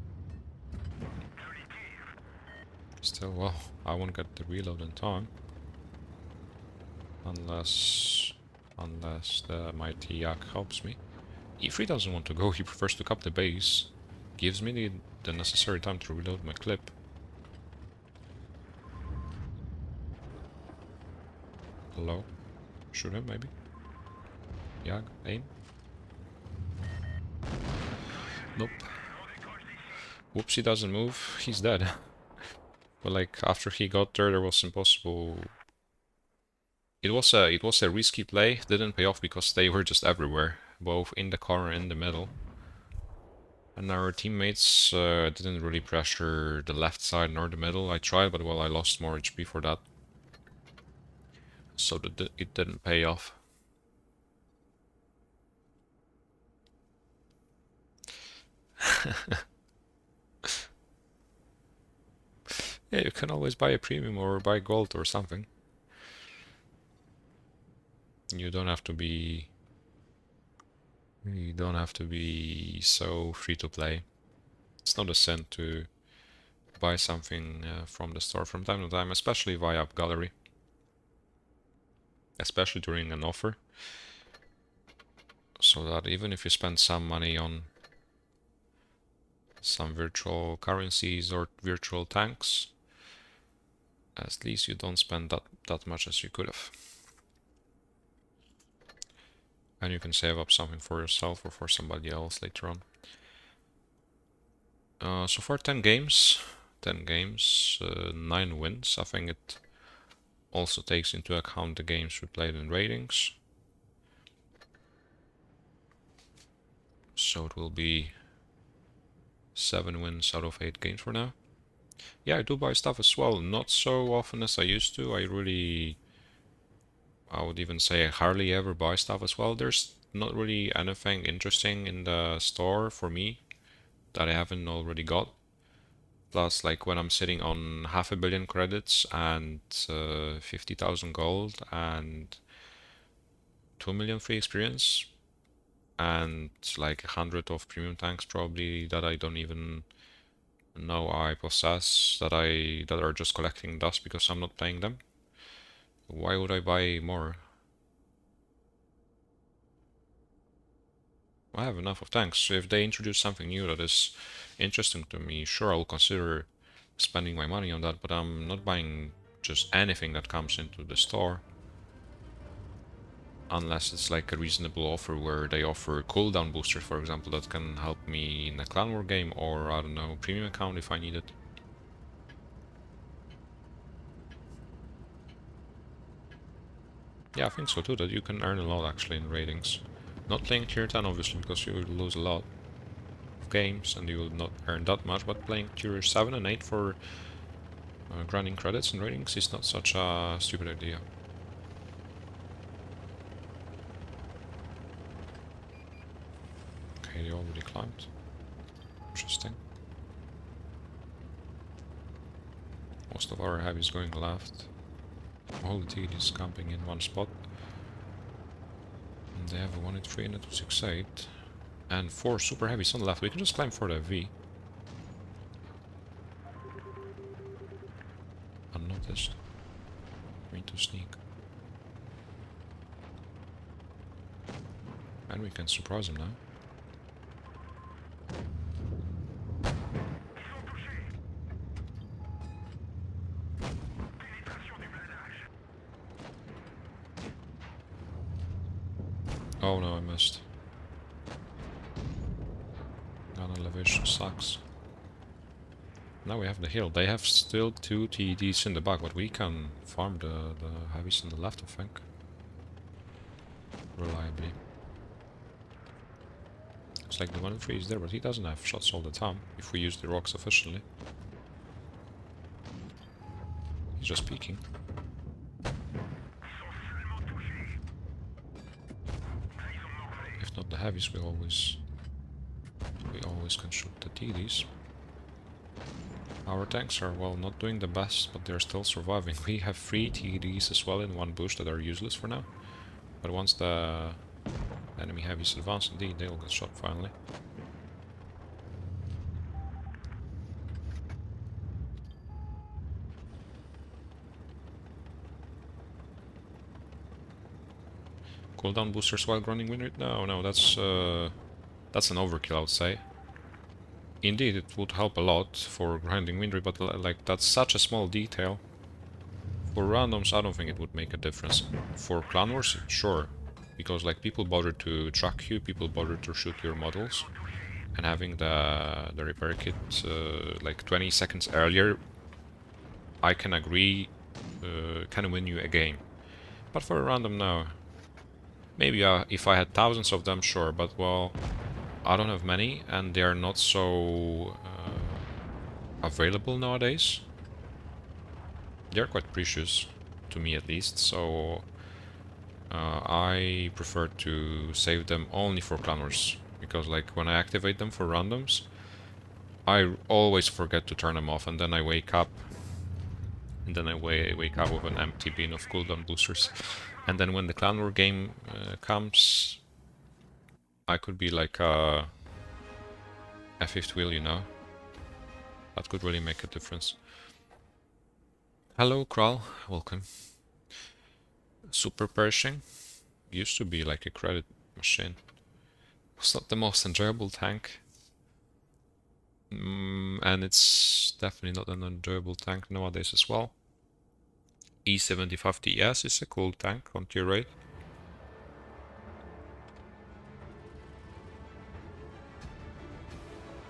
Still, well, I won't get the reload in time. Unless the mighty Yak helps me. E3 doesn't want to go, he prefers to cap the base. Gives me the necessary time to reload my clip. Hello? Shoot him, maybe? Yag, aim. Nope. Whoopsie doesn't move, he's dead. But like, after he got there was impossible. It was a risky play, didn't pay off because they were just everywhere. Both in the corner and in the middle. And our teammates didn't really pressure the left side nor the middle. I tried, but well, I lost more HP for that. So it didn't pay off. Yeah, you can always buy a premium or buy gold or something. You don't have to be so free to play. It's not a sin to buy something from the store from time to time, especially via App Gallery. Especially during an offer. So that even if you spend some money on some virtual currencies or virtual tanks, at least you don't spend that much as you could have. And you can save up something for yourself or for somebody else later on. So far 10 games, 9 wins. I think it also takes into account the games we played in ratings. So it will be 7 wins out of 8 games for now. Yeah, I do buy stuff as well, not so often as I used to. I would even say I hardly ever buy stuff as well. There's not really anything interesting in the store for me that I haven't already got. Plus, like when I'm sitting on 500 million credits and 50,000 gold and 2 million free experience and like 100 of premium tanks probably that I don't even know I possess, that are just collecting dust because I'm not playing them. Why would I buy more? I have enough of tanks. So if they introduce something new that is interesting to me, sure, I'll consider spending my money on that, but I'm not buying just anything that comes into the store. Unless it's like a reasonable offer where they offer cooldown boosters, for example, that can help me in a clan war game, or I don't know, premium account if I need it. Yeah, I think so too, that you can earn a lot actually in ratings. Not playing tier 10 obviously, because you will lose a lot of games and you will not earn that much, but playing tier 7 and 8 for grinding credits and ratings is not such a stupid idea. Okay, they already climbed. Interesting. Most of our heavies going left. All the TD is camping in one spot. And they have a 183 and a 268. And 4 super heavies on the left. We can just climb for the V. Unnoticed. We need to sneak. And we can surprise them now. Oh no, I missed. Gun elevation sucks. Now we have the hill. They have still 2 TEDs in the back, but we can farm the heavies on the left, I think. Reliably. Looks like the 1-3 is there, but he doesn't have shots all the time, if we use the rocks efficiently. He's just peeking. If not the heavies, we always can shoot the TDs. Our tanks are, well, not doing the best, but they're still surviving. We have 3 TDs as well in one bush that are useless for now. But once the enemy heavies advance, indeed, they'll get shot finally. Cooldown boosters while grinding win rate? No, that's an overkill, I would say. Indeed, it would help a lot for grinding win rate, but like that's such a small detail. For randoms, I don't think it would make a difference. For clan wars, sure, because like people bother to track you, people bother to shoot your models, and having the repair kit like 20 seconds earlier, I can agree, can win you a game. But for a random, no. Maybe if I had thousands of them, sure, but well, I don't have many, and they are not so available nowadays. They're quite precious, to me at least, so I prefer to save them only for clan wars, because like when I activate them for randoms, I always forget to turn them off, and then I wake up, and then I wake up with an empty bin of cooldown boosters, and then when the clan war game comes, I could be like a fifth wheel, you know. That could really make a difference. Hello, Kral. Welcome. Super Pershing used to be like a credit machine. It's not the most enjoyable tank. And it's definitely not an enjoyable tank nowadays as well. E75TS is a cool tank on tier 8.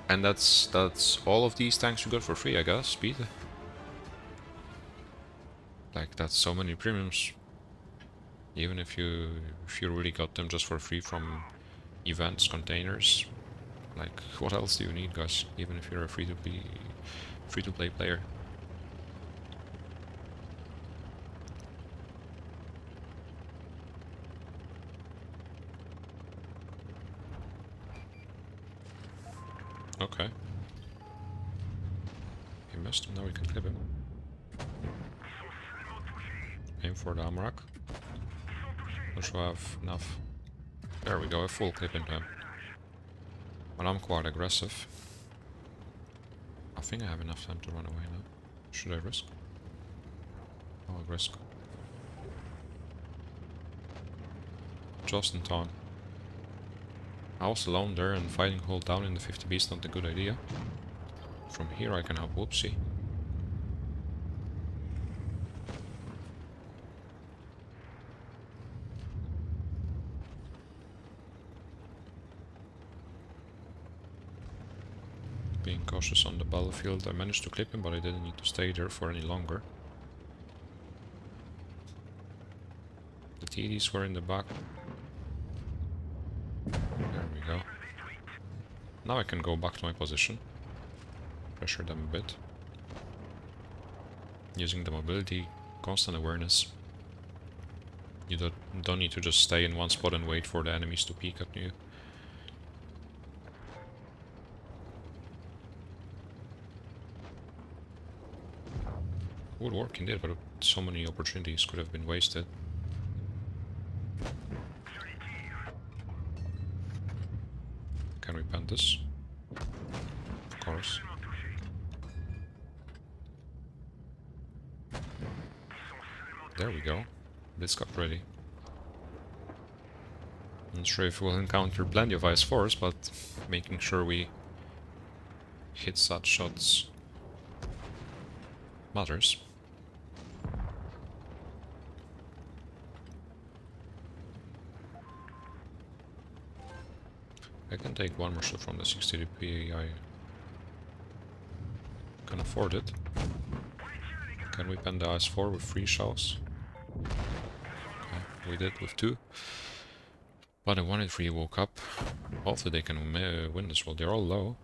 And that's all of these tanks you got for free, I guess. Speed. Like that's so many premiums. Even if you really got them just for free from events, containers. Like what else do you need, guys? Even if you're a free to play player. Okay. He missed, now we can clip him. Aim for the Amrak. Not sure I have enough. There we go, a full clip into him. But I'm quite aggressive. I think I have enough time to run away now. Should I risk? I'll risk. Just in time. I was alone there, and fighting hold down in the 50B is not a good idea. From here I can help Whoopzie. Being cautious on the battlefield, I managed to clip him, but I didn't need to stay there for any longer. The TDs were in the back. There we go. Now I can go back to my position. Pressure them a bit. Using the mobility, constant awareness. You don't need to just stay in one spot and wait for the enemies to peek at you. Would work indeed, but so many opportunities could have been wasted. Can we pen this? Of course. There we go. This got ready. Not sure if we'll encounter plenty of ice force, but making sure we hit such shots matters. I can take one more shot from the 60 DP, I can afford it. Can we pen the IS-4 with 3 shells? Okay, we did with 2. But I wanted 3 woke up. Hopefully they can win this one. They're all low.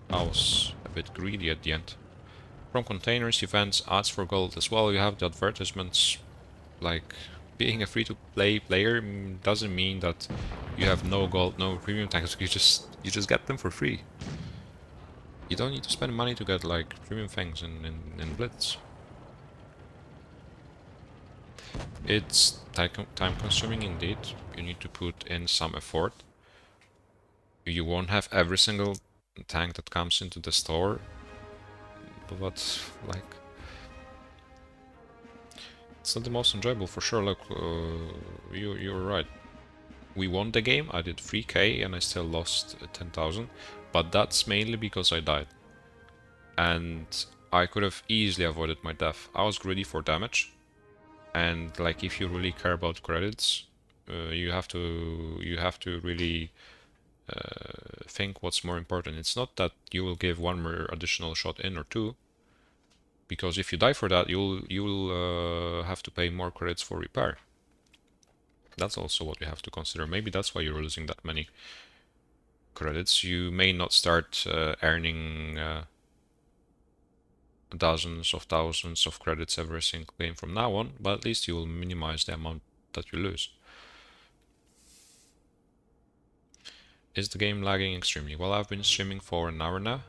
I was a bit greedy at the end. From containers, events, ads for gold as well. You have the advertisements. Like, being a free-to-play player doesn't mean that you have no gold, no premium tanks. You just get them for free. You don't need to spend money to get like premium things in Blitz. It's time consuming indeed. You need to put in some effort. You won't have every single tank that comes into the store, but like it's not the most enjoyable for sure. Look, you're right. We won the game. I did 3k and I still lost 10,000, but that's mainly because I died. And I could have easily avoided my death. I was greedy for damage, and like if you really care about credits, you have to really think what's more important. It's not that you will give one more additional shot in or two, because if you die for that, you'll have to pay more credits for repair. That's also what you have to consider. Maybe that's why you're losing that many credits. You may not start earning dozens of thousands of credits every single game from now on, but at least you will minimize the amount that you lose. Is the game lagging extremely? Well, I've been streaming for an hour now.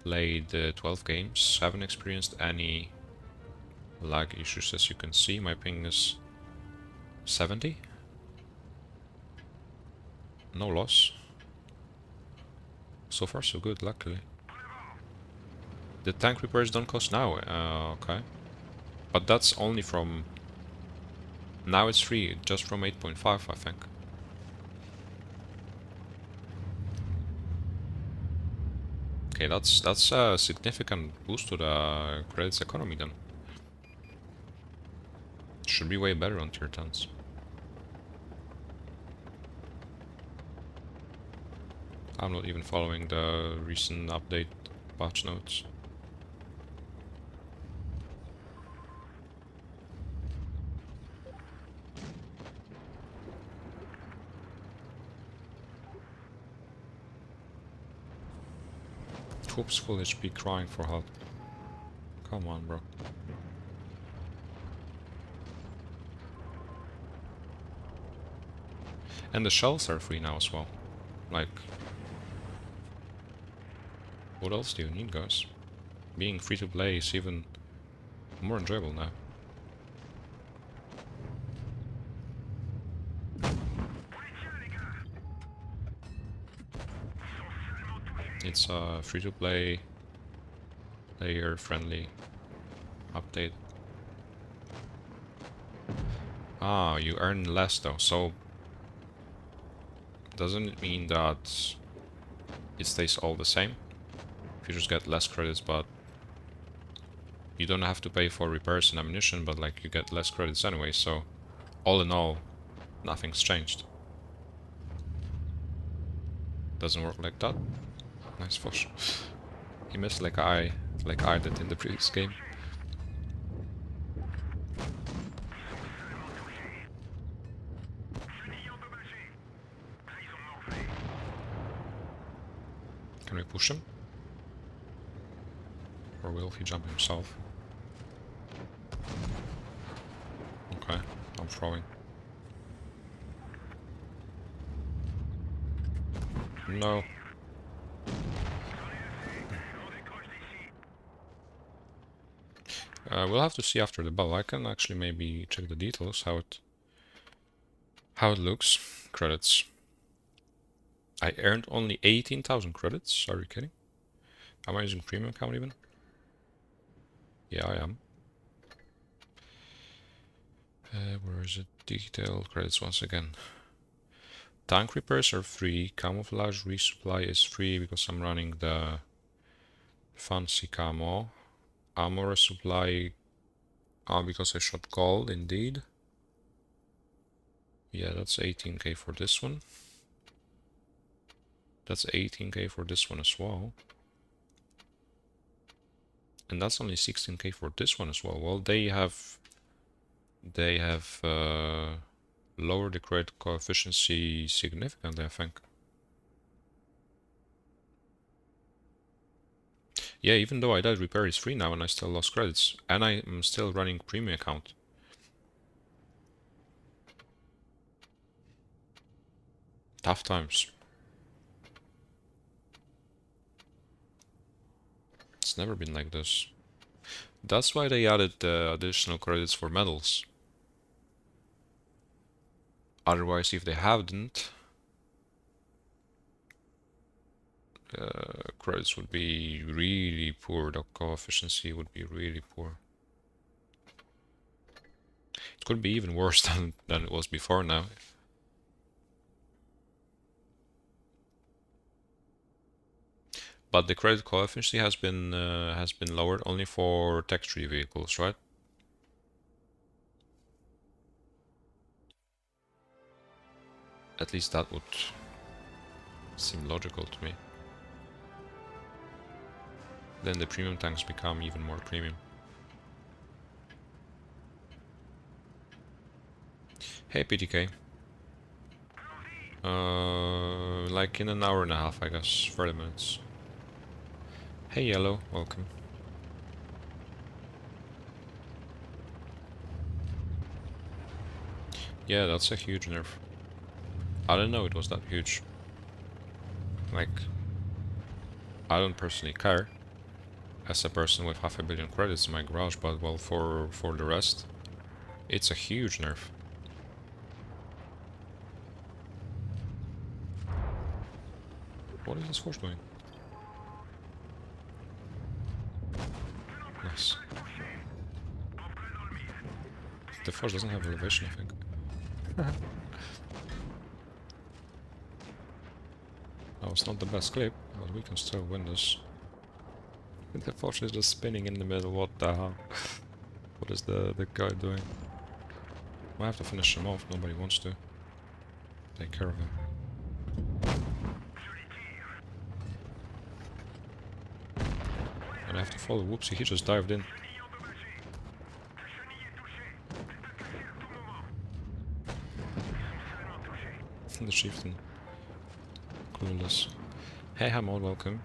Played 12 games. Haven't experienced any lag issues, as you can see. My ping is 70. No loss. So far so good, luckily. The tank repairs don't cost now. Okay. But that's only from... Now it's free, just from 8.5, I think. Okay, that's a significant boost to the credits economy then. Should be way better on tier 10s. I'm not even following the recent update patch notes. Whoops, full HP crying for help. Come on, bro. And the shells are free now as well. Like, what else do you need, guys? Being free to play is even more enjoyable now. It's a free to play, player friendly update. Ah, you earn less though, so doesn't it mean that it stays all the same? You just get less credits, but you don't have to pay for repairs and ammunition, but like you get less credits anyway, so all in all, nothing's changed. Doesn't work like that. Nice push. He missed like I did in the previous game. Can we push him? Or will he jump himself? Okay, I'm throwing. No. We'll have to see after the battle. I can actually maybe check the details, how it looks. Credits. I earned only 18,000 credits. Are you kidding? Am I using premium account even? Yeah, I am. Where is it? Detailed credits once again. Tank repairs are free. Camouflage resupply is free because I'm running the fancy camo. Ammo resupply because I shot gold, indeed. Yeah, that's 18k for this one. That's 18k for this one as well. And that's only 16k for this one as well. Well, they have lowered the credit coefficient significantly, I think. Yeah, even though I died, repair is free now and I still lost credits. And I am still running premium account. Tough times. It's never been like this. That's why they added additional credits for medals. Otherwise, if they hadn't, credits would be really poor. The coefficient would be really poor. It could be even worse than it was before now. But the credit coefficient has been lowered only for tech-3 vehicles, right? At least that would seem logical to me. Then the premium tanks become even more premium. Hey PTK. Like in an hour and a half, I guess. 30 minutes. Hey Yellow, welcome. Yeah, that's a huge nerf. I didn't know it was that huge. Like, I don't personally care as a person with 500 million credits in my garage, but well, for the rest, it's a huge nerf. What is this force doing? Nice. The force doesn't have elevation, I think. That was not the best clip, but we can still win this. The force is just spinning in the middle, what the hell? What is the guy doing? I have to finish him off, nobody wants to. Take care of him. And I have to follow Whoopzie, he just dived in. The chieftain. Clueless. Hey Hamod, welcome.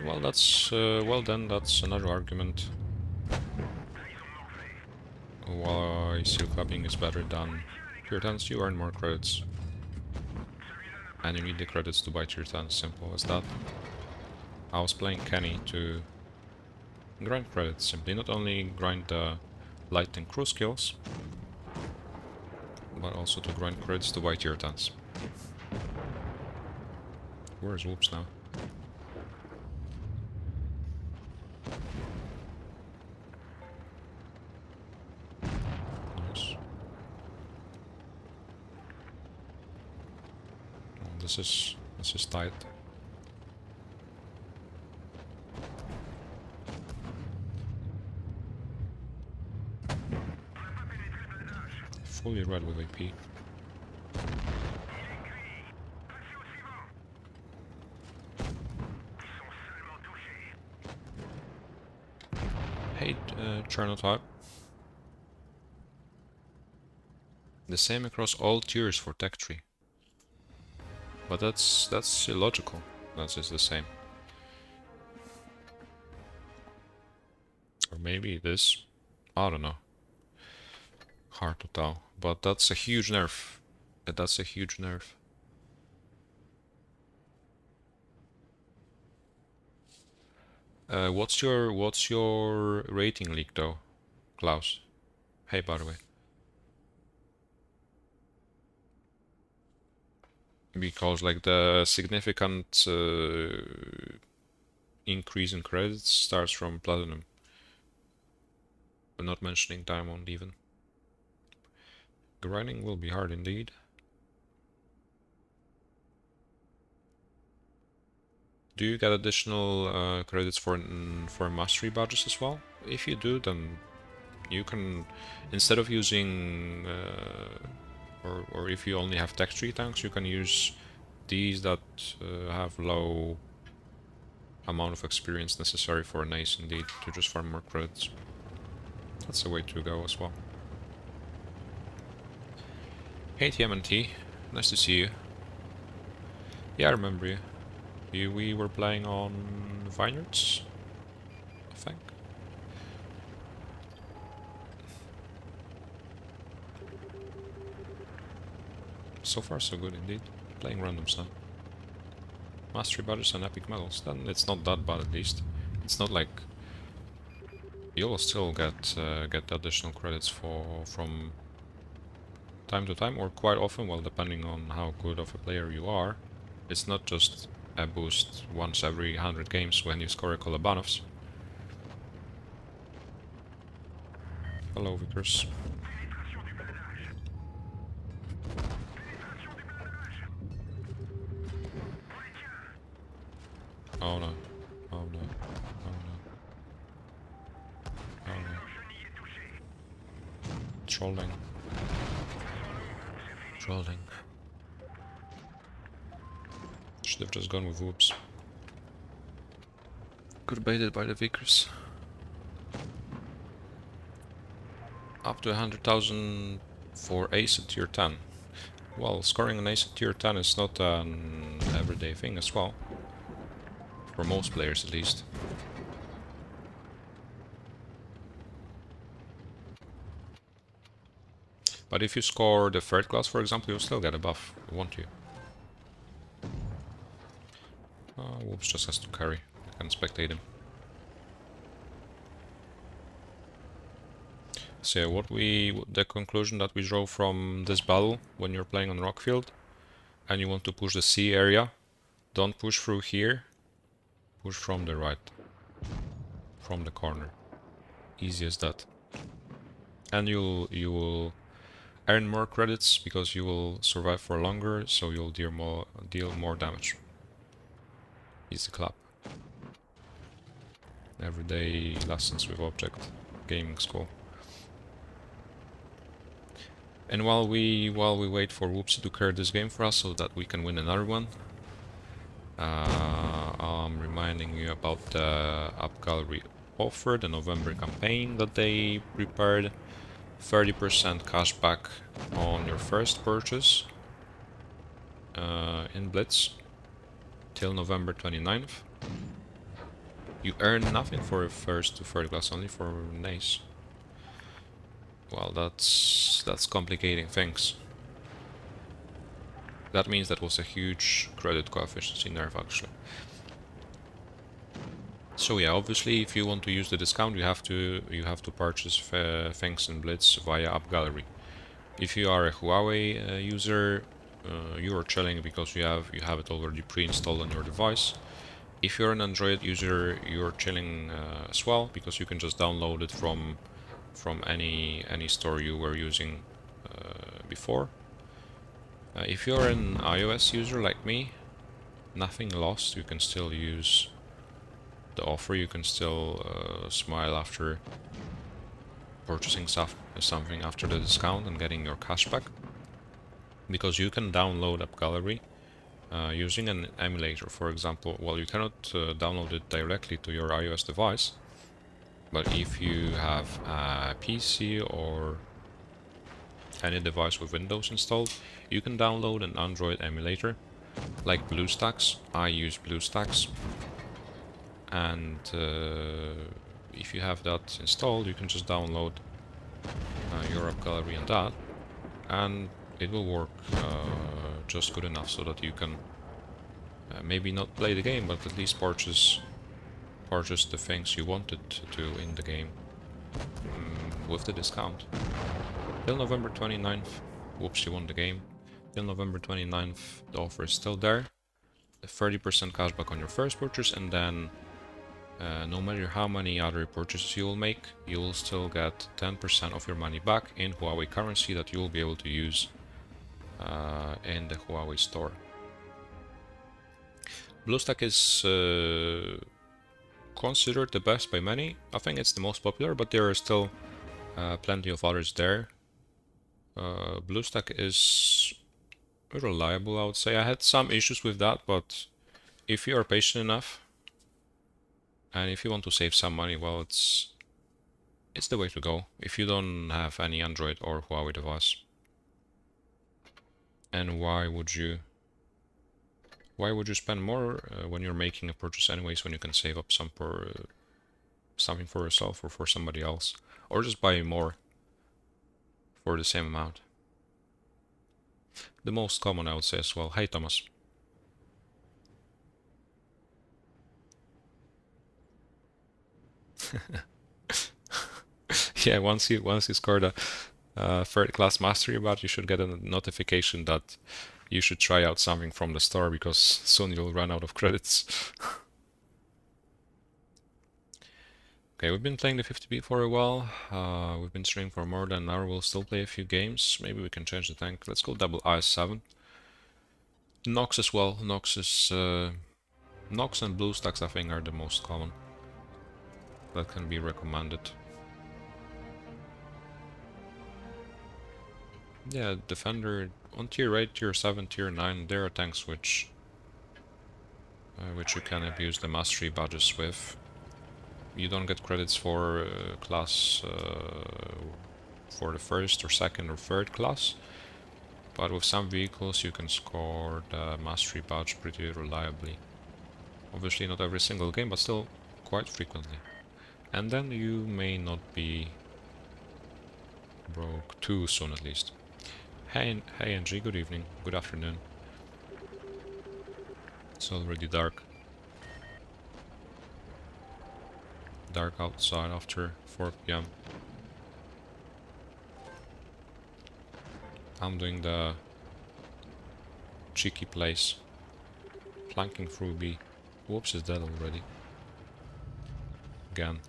Well, that's well then. That's another argument why seal clapping is better than Tunetank. You earn more credits, and you need the credits to buy Tunetank. Simple as that. I was playing Kenny to grind credits simply, not only grind the light and crew skills, but also to grind credits to buy Tunetank. Where's Whoops now? This is tight. Fully red with AP. Hey, Chernotype. The same across all tiers for tech tree. But that's illogical. That's just the same. Or maybe this. I don't know. Hard to tell. But that's a huge nerf. That's a huge nerf. What's your rating leak though, Klaus? Hey, by the way. Because like the significant increase in credits starts from Platinum. We're not mentioning Diamond even. Grinding will be hard indeed. Do you get additional credits for mastery badges as well? If you do, then you can, instead of using or if you only have tech tree tanks, you can use these that have low amount of experience necessary for an ace indeed, to just farm more credits. That's the way to go as well. Hey TMNT, nice to see you. Yeah, I remember you. We were playing on Vineyards, I think. So far so good indeed. Playing randoms now. Mastery badges and epic medals, then it's not that bad at least. It's not like you'll still get additional credits from time to time, or quite often, well, depending on how good of a player you are. It's not just a boost once every 100 games when you score a Kolabanovs. Hello, Vickers. Oh no. Oh no. Oh no. Oh no. Trolling. Trolling. Should have just gone with Whoops. Got baited by the Vickers. Up to 100,000 for ace at tier 10. Well, scoring an ace at tier 10 is not an everyday thing as well. For most players at least. But if you score the third class, for example, you'll still get a buff, won't you? Whoops just has to carry. I can spectate him. So yeah, the conclusion that we draw from this battle when you're playing on Rockfield and you want to push the C area, don't push through here, push from the right, from the corner. Easy as that. And you will earn more credits because you will survive for longer, so you'll deal more damage. Easy clap. Everyday lessons with object gaming school. And while we wait for Whoopsie to carry this game for us so that we can win another one, I'm reminding you about the Up Gallery offer, the November campaign that they prepared. 30% cashback on your first purchase in Blitz till November 29th. You earn nothing for a first to third class, only for an ace. Well, that's complicating things. That means that was a huge credit coefficient nerf actually. So yeah, obviously if you want to use the discount, you have to purchase things in Blitz via App Gallery. If you are a Huawei user, you are chilling because you have it already pre-installed on your device. If you're an Android user, you're chilling as well because you can just download it from any store you were using before. If you're an iOS user like me, nothing lost. You can still use the offer. You can still smile after purchasing something after the discount and getting your cashback, because you can download App Gallery using an emulator, for example. Well, you cannot download it directly to your iOS device, but if you have a PC or any device with Windows installed, you can download an Android emulator like BlueStacks. I use BlueStacks, and if you have that installed, you can just download your App Gallery on that, and it will work just good enough so that you can maybe not play the game, but at least purchase the things you wanted to in the game with the discount. Till November 29th, whoops, you won the game. Till November 29th, the offer is still there. 30% cashback on your first purchase, and then no matter how many other purchases you will make, you will still get 10% of your money back in Huawei currency that you will be able to use in the Huawei store. BlueStack is considered the best by many. I think it's the most popular, but there are still plenty of others there. BlueStack is reliable, I would say. I had some issues with that, but if you are patient enough and if you want to save some money, well, it's the way to go if you don't have any Android or Huawei device. And why would you spend more when you're making a purchase anyways, when you can save up something for yourself or for somebody else, or just buy more for the same amount? The most common, I would say as well. Hey, Thomas. Yeah, once you scored a third class mastery badge, you should get a notification that you should try out something from the store, because soon you'll run out of credits. Okay, we've been playing the 50B for a while. We've been streaming for more than an hour. We'll still play a few games. Maybe we can change the tank. Let's go double IS-7. Nox as well. Nox and BlueStacks, I think, are the most common that can be recommended. Yeah, Defender on tier 8, tier 7, tier 9, there are tanks which which you can abuse the mastery badges with. You don't get credits for class for the first or second or third class, but with some vehicles you can score the mastery badge pretty reliably. Obviously not every single game, but still quite frequently. And then you may not be broke too soon at least. Hey NG, good evening, good afternoon. It's already dark. Dark outside after 4 PM. I'm doing the cheeky place. Flanking through B. Whoops is dead already. Again.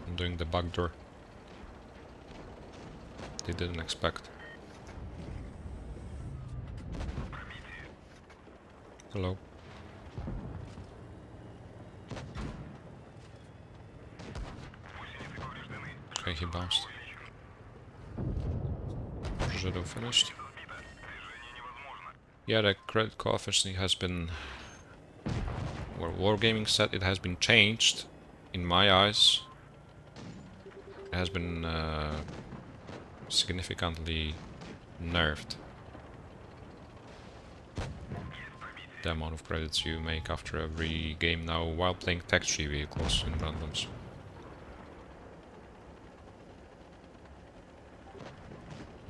I'm doing the back door. They didn't expect. Hello. Okay, he bounced. Shadow finished. Yeah, the credit coefficient has been... Where Wargaming said it has been changed. In my eyes, it has been significantly nerfed. The amount of credits you make after every game now while playing tech tree vehicles in randoms.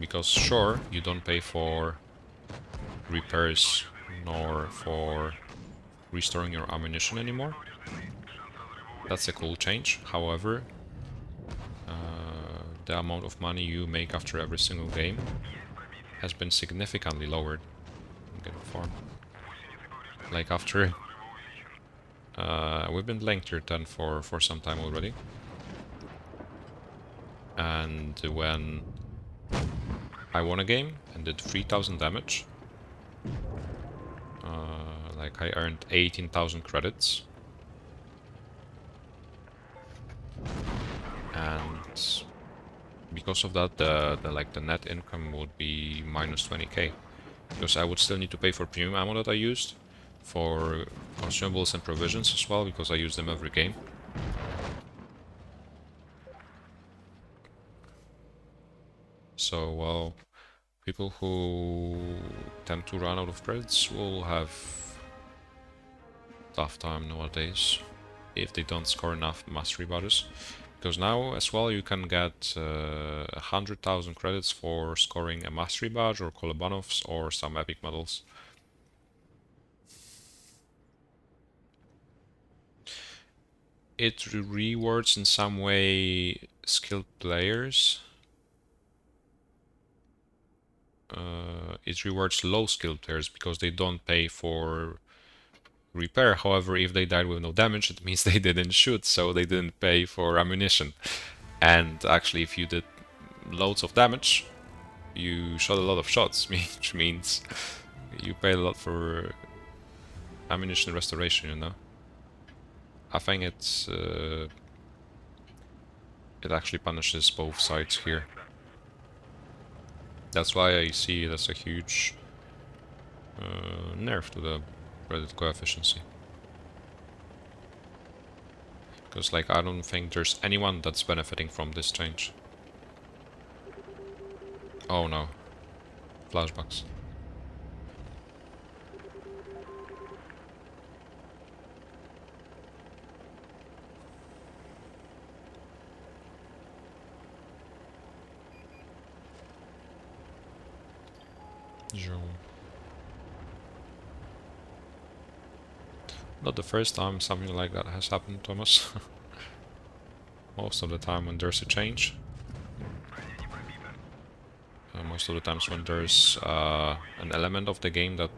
Because sure, you don't pay for repairs nor for restoring your ammunition anymore. That's a cool change. However, the amount of money you make after every single game has been significantly lowered. I'm getting farmed. Like after... we've been playing tier 10 for some time already. And when I won a game and did 3000 damage, like I earned 18,000 credits. And because of that, the net income would be minus 20k. Because I would still need to pay for premium ammo that I used, for consumables and provisions as well, because I use them every game. So, well, people who tend to run out of credits will have tough time nowadays if they don't score enough mastery badges. Because now as well you can get 100,000 credits for scoring a mastery badge or Kolobanovs or some epic medals. It rewards in some way skilled players. It rewards low skilled players because they don't pay for repair. However, if they died with no damage, it means they didn't shoot, so they didn't pay for ammunition. And actually, if you did loads of damage, you shot a lot of shots, which means you pay a lot for ammunition restoration, you know. I think it's it actually punishes both sides here. That's why I see it as a huge nerf to the credit coefficiency. Because, like, I don't think there's anyone that's benefiting from this change. Oh no. Flashbacks. Not the first time something like that has happened, Thomas. Most of the time when there's a change. Most of the times when there's an element of the game that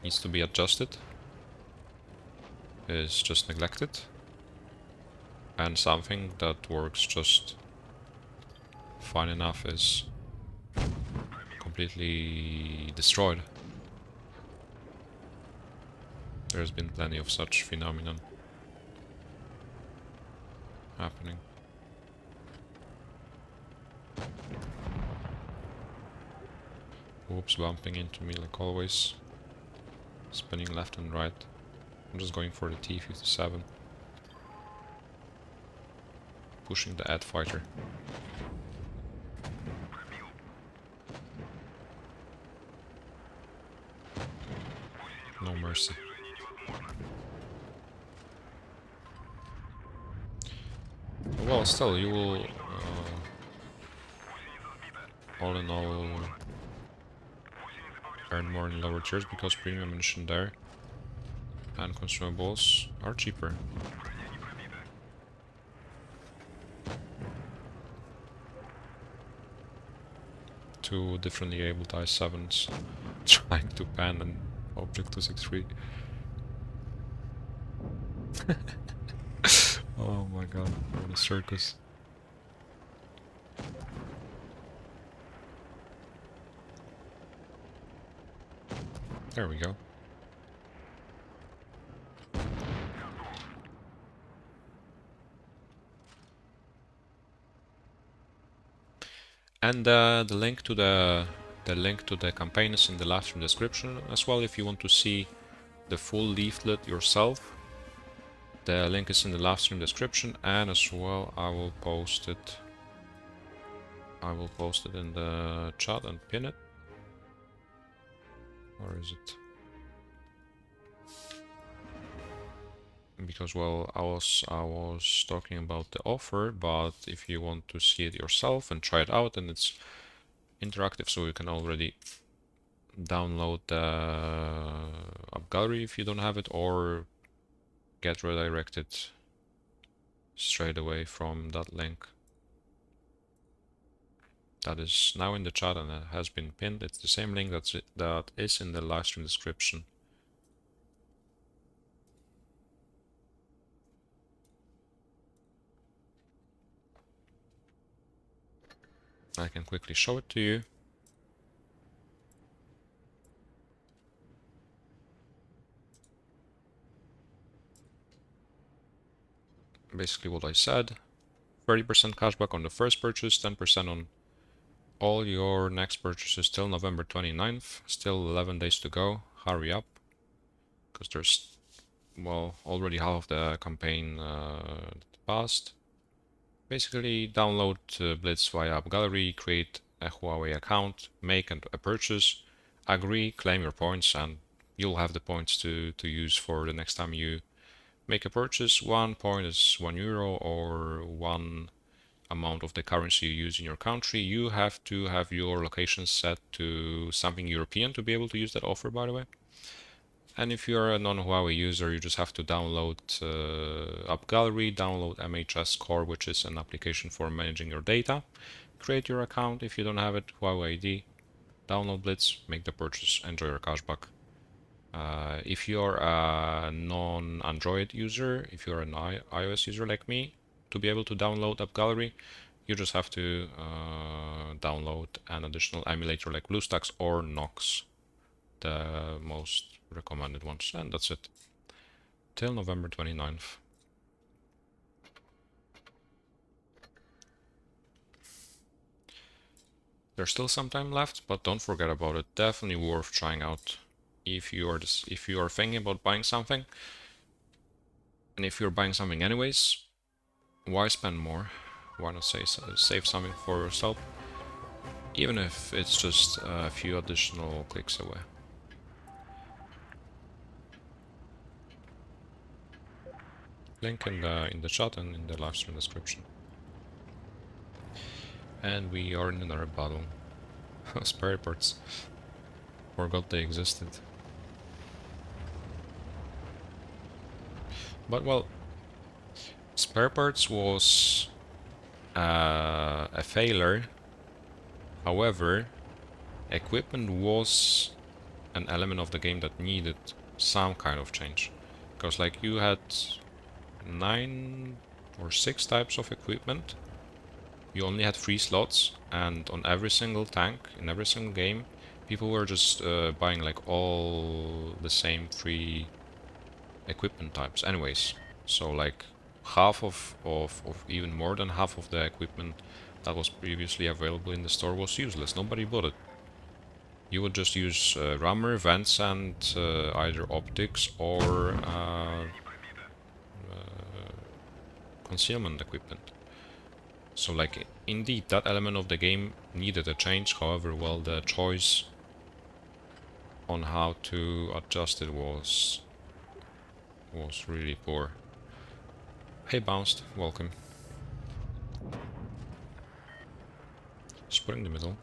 needs to be adjusted, is just neglected. And something that works just fine enough is completely destroyed. There's been plenty of such phenomenon happening. Oops, bumping into me like always. Spinning left and right. I'm just going for the T-57. Pushing the ad fighter. No mercy. Well, still, you will, all in all, earn more in lower tiers because premium ammunition there and consumables are cheaper. Two differently abled i7s trying to pan an Object 263. Oh my god, what a circus. There we go. And the link to the campaign is in the live stream description as well if you want to see the full leaflet yourself. The link is in the live stream description, and as well I will post it. I will post it in the chat and pin it. Where is it? Because well, I was talking about the offer, but if you want to see it yourself and try it out, and it's interactive, so you can already download the app gallery if you don't have it, or get redirected straight away from that link. That is now in the chat and it has been pinned. It's the same link that is in the live stream description. I can quickly show it to you. Basically what I said, 30% cashback on the first purchase, 10% on all your next purchases till November 29th. Still 11 days to go. Hurry up, because there's, well, already half of the campaign passed. Basically, download Blitz via App Gallery, create a Huawei account, make a purchase, agree, claim your points, and you'll have the points to use for the next time you make a purchase. 1 point is €1 or one amount of the currency you use in your country. You have to have your location set to something European to be able to use that offer, by the way. And if you're a non-Huawei user, you just have to download App Gallery, download MHS Core, which is an application for managing your data. Create your account if you don't have it, Huawei ID, download Blitz, make the purchase, enjoy your cashback. If you're a non-Android user, if you're an iOS user like me, to be able to download App Gallery, you just have to download an additional emulator like BlueStacks or Nox, the most recommended ones, and that's it. Till November 29th. There's still some time left, but don't forget about it. Definitely worth trying out if you are thinking about buying something, and if you're buying something anyways, why spend more? Why not save something for yourself, even if it's just a few additional clicks away. Link in the chat and in the live stream description. And we are in another battle. Spare parts. Forgot they existed. But well, spare parts was a failure. However, equipment was an element of the game that needed some kind of change. Because like you had 9 or 6 types of equipment. You only had 3 slots, and on every single tank, in every single game, people were just buying like all the same 3 equipment types anyways. So like half of even more than half of the equipment that was previously available in the store was useless. Nobody bought it. you would just use rammer, vents, and either optics or concealment equipment. So like indeed that element of the game needed a change, however, well, the choice on how to adjust it was really poor. Hey, bounced, welcome. Just put in the middle.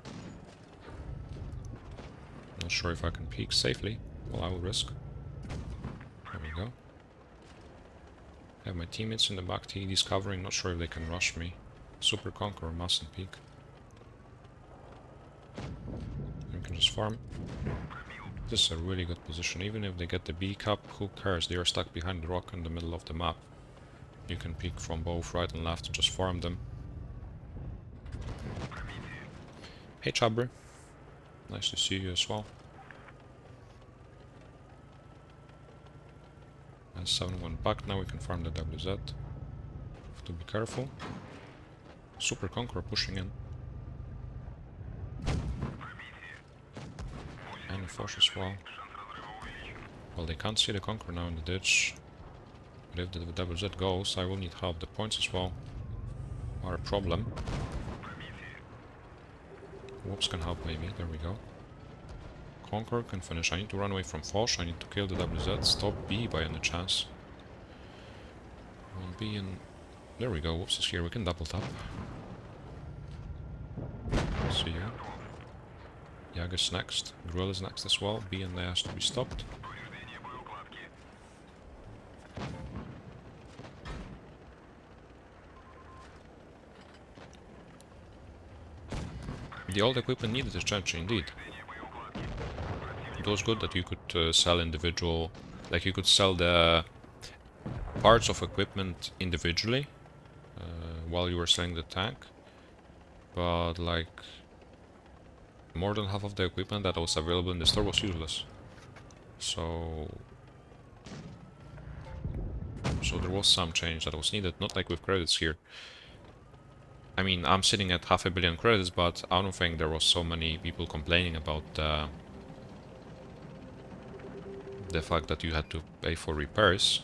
Not sure if I can peek safely. Well, I will risk. There we go. I have my teammates in the back T discovering, not sure if they can rush me. Super Conqueror mustn't peek. We can just farm. This is a really good position. Even if they get the B cup, who cares? They are stuck behind the rock in the middle of the map. You can peek from both right and left, just farm them. Hey Chabri. Nice to see you as well. And 7 went back, now we can farm the WZ. Have to be careful. Super Conqueror pushing in. And a Foch as well. Well, they can't see the Conqueror now in the ditch. But if the WZ goes, I will need help. The points as well are a problem. Whoops can help maybe, there we go. Conqueror can finish. I need to run away from Foch, I need to kill the WZ. Stop B by any chance. Will be in... There we go, Whoops is here, we can double tap. See you. Jag is next, Grill is next as well, B and A has to be stopped. The old equipment needed a change indeed. It was good that you could sell individual, like you could sell the parts of equipment individually while you were selling the tank, but like more than half of the equipment that was available in the store was useless. So there was some change that was needed, not like with credits here. I mean, I'm sitting at 500 million credits, but I don't think there was so many people complaining about the fact that you had to pay for repairs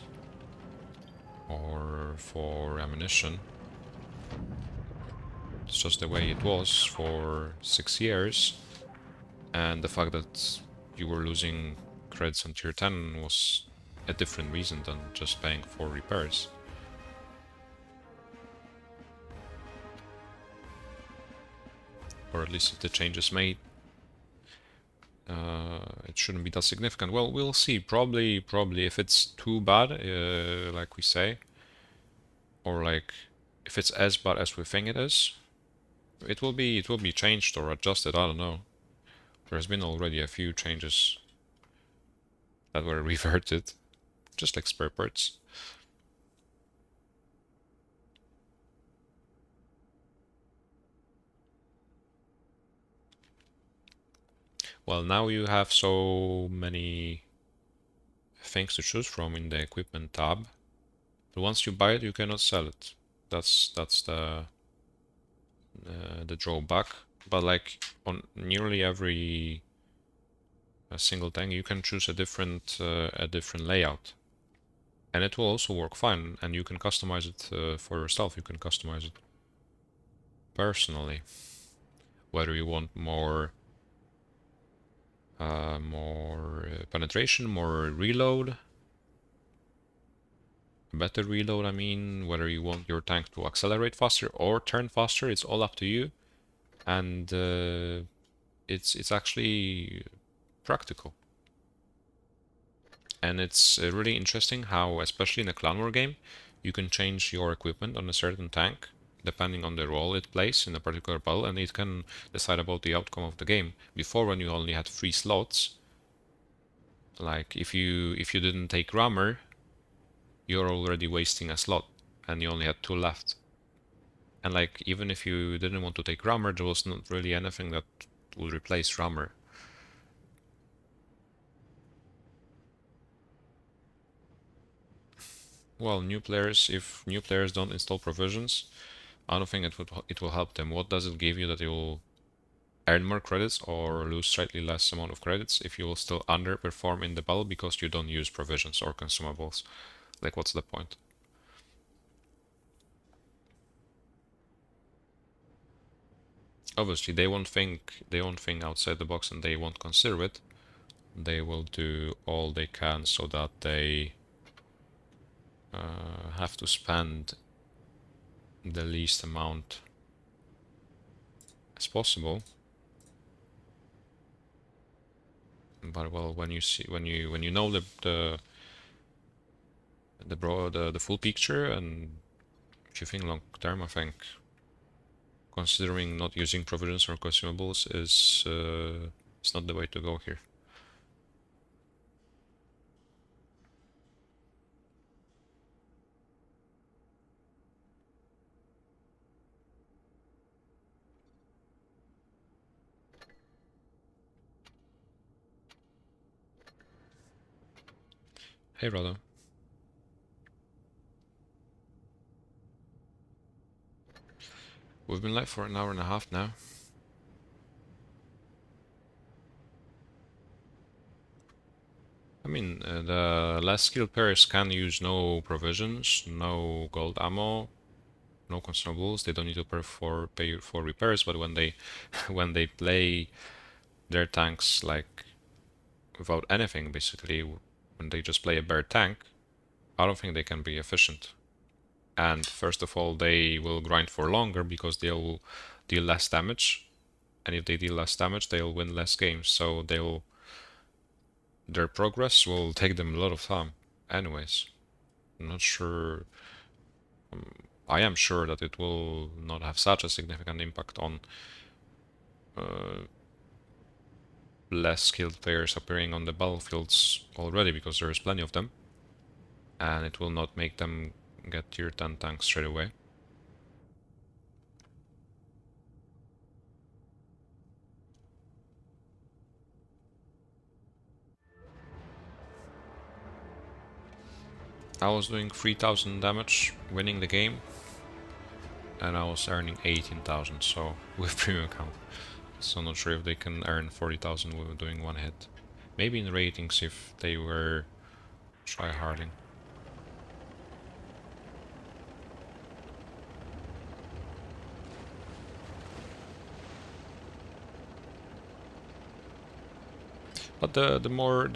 or for ammunition. It's just the way it was for 6 years, and the fact that you were losing credits on tier 10 was a different reason than just paying for repairs. Or at least if the change is made, it shouldn't be that significant. Well, we'll see. Probably if it's too bad, like we say, or like if it's as bad as we think it is, it will be changed or adjusted. I don't know. There's been already a few changes that were reverted, just like spare parts. Well, now you have so many things to choose from in the equipment tab. But once you buy it, you cannot sell it. That's the drawback. But like on nearly every single tank, you can choose a different layout, and it will also work fine. And you can customize it for yourself. You can customize it personally, whether you want more penetration, more reload, better reload, I mean, whether you want your tank to accelerate faster or turn faster, it's all up to you. And it's actually practical. And it's really interesting how, especially in a clan war game, you can change your equipment on a certain tank depending on the role it plays in a particular battle, and it can decide about the outcome of the game. Before, when you only had 3 slots, like if you didn't take rammer, you're already wasting a slot, and you only had 2 left. And like even if you didn't want to take rammer, there was not really anything that would replace rammer. Well, new players, if new players don't install provisions, I don't think it will help them. What does it give you that it will earn more credits or lose slightly less amount of credits if you will still underperform in the battle because you don't use provisions or consumables. Like, what's the point? Obviously, they won't think outside the box and they won't consider it. They will do all they can so that they have to spend the least amount as possible. But well, when you know the full picture, and if you think long term, I think considering not using provisions or consumables is it's not the way to go here. Hey, brother. We've been live for an hour and a half now. I mean, the less skilled players can use no provisions, no gold ammo, no consumables. They don't need to pay for repairs. But when they when they play their tanks like without anything, basically, when they just play a bare tank, I don't think they can be efficient. And first of all, they will grind for longer because they'll deal less damage. And if they deal less damage, they'll win less games. So their progress will take them a lot of time. Anyways, I'm not sure. I am sure that it will not have such a significant impact on less skilled players appearing on the battlefields already, because there is plenty of them, and it will not make them get tier 10 tanks straight away. I was doing 3000 damage winning the game, and I was earning 18,000, so with premium account. So not sure if they can earn 40,000 with doing one hit. Maybe in ratings if they were tryharding. But the more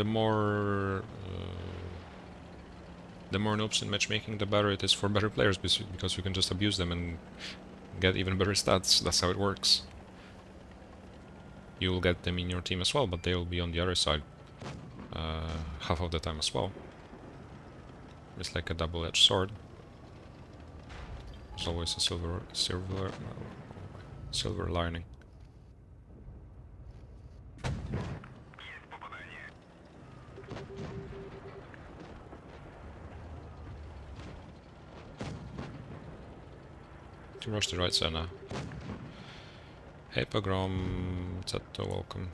noobs in matchmaking, the better it is for better players, because you can just abuse them and get even better stats. That's how it works. You will get them in your team as well, but they will be on the other side half of the time as well. It's like a double-edged sword. There's always a silver lining. To rush the right side now. Hey Pogrom, Zetto, welcome.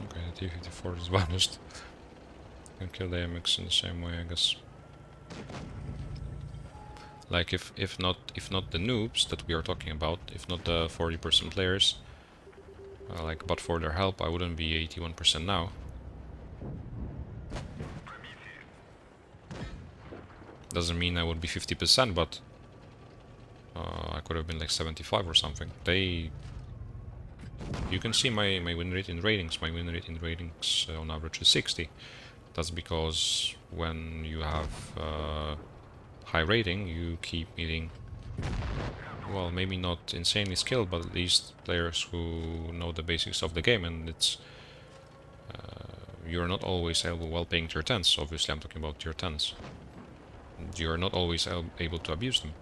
Okay, the T-54 is vanished. Can kill the AMX in the same way, I guess. Like if not the noobs that we are talking about, if not the 40% players, like, but for their help, I wouldn't be 81% now. Doesn't mean I would be 50%, but I could have been like 75 or something. You can see my win rate in ratings. My win rate in ratings on average is 60. That's because when you have high rating, you keep meeting, well, maybe not insanely skilled, but at least players who know the basics of the game, and it's you're not always well paying tier 10s. Obviously, I'm talking about tier 10s. You're not always able to abuse them.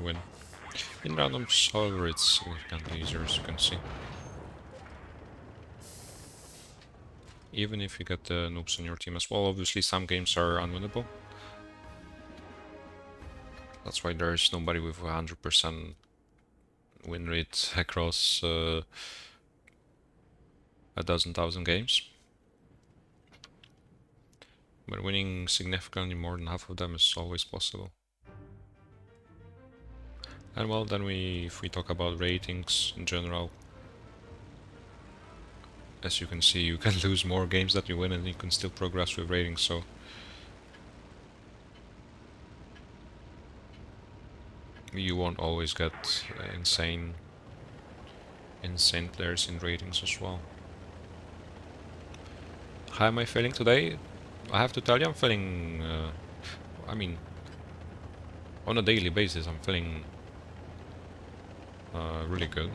win. In randoms, however, it's significantly easier, as you can see. Even if you get the noobs on your team as well, obviously some games are unwinnable. That's why there's nobody with 100% win rate across a dozen thousand games. But winning significantly more than half of them is always possible. And well, then if we talk about ratings in general, as you can see, you can lose more games that you win and you can still progress with ratings, so you won't always get insane players in ratings as well. How am I feeling today? I have to tell you, I'm feeling, I mean, on a daily basis, I'm feeling really good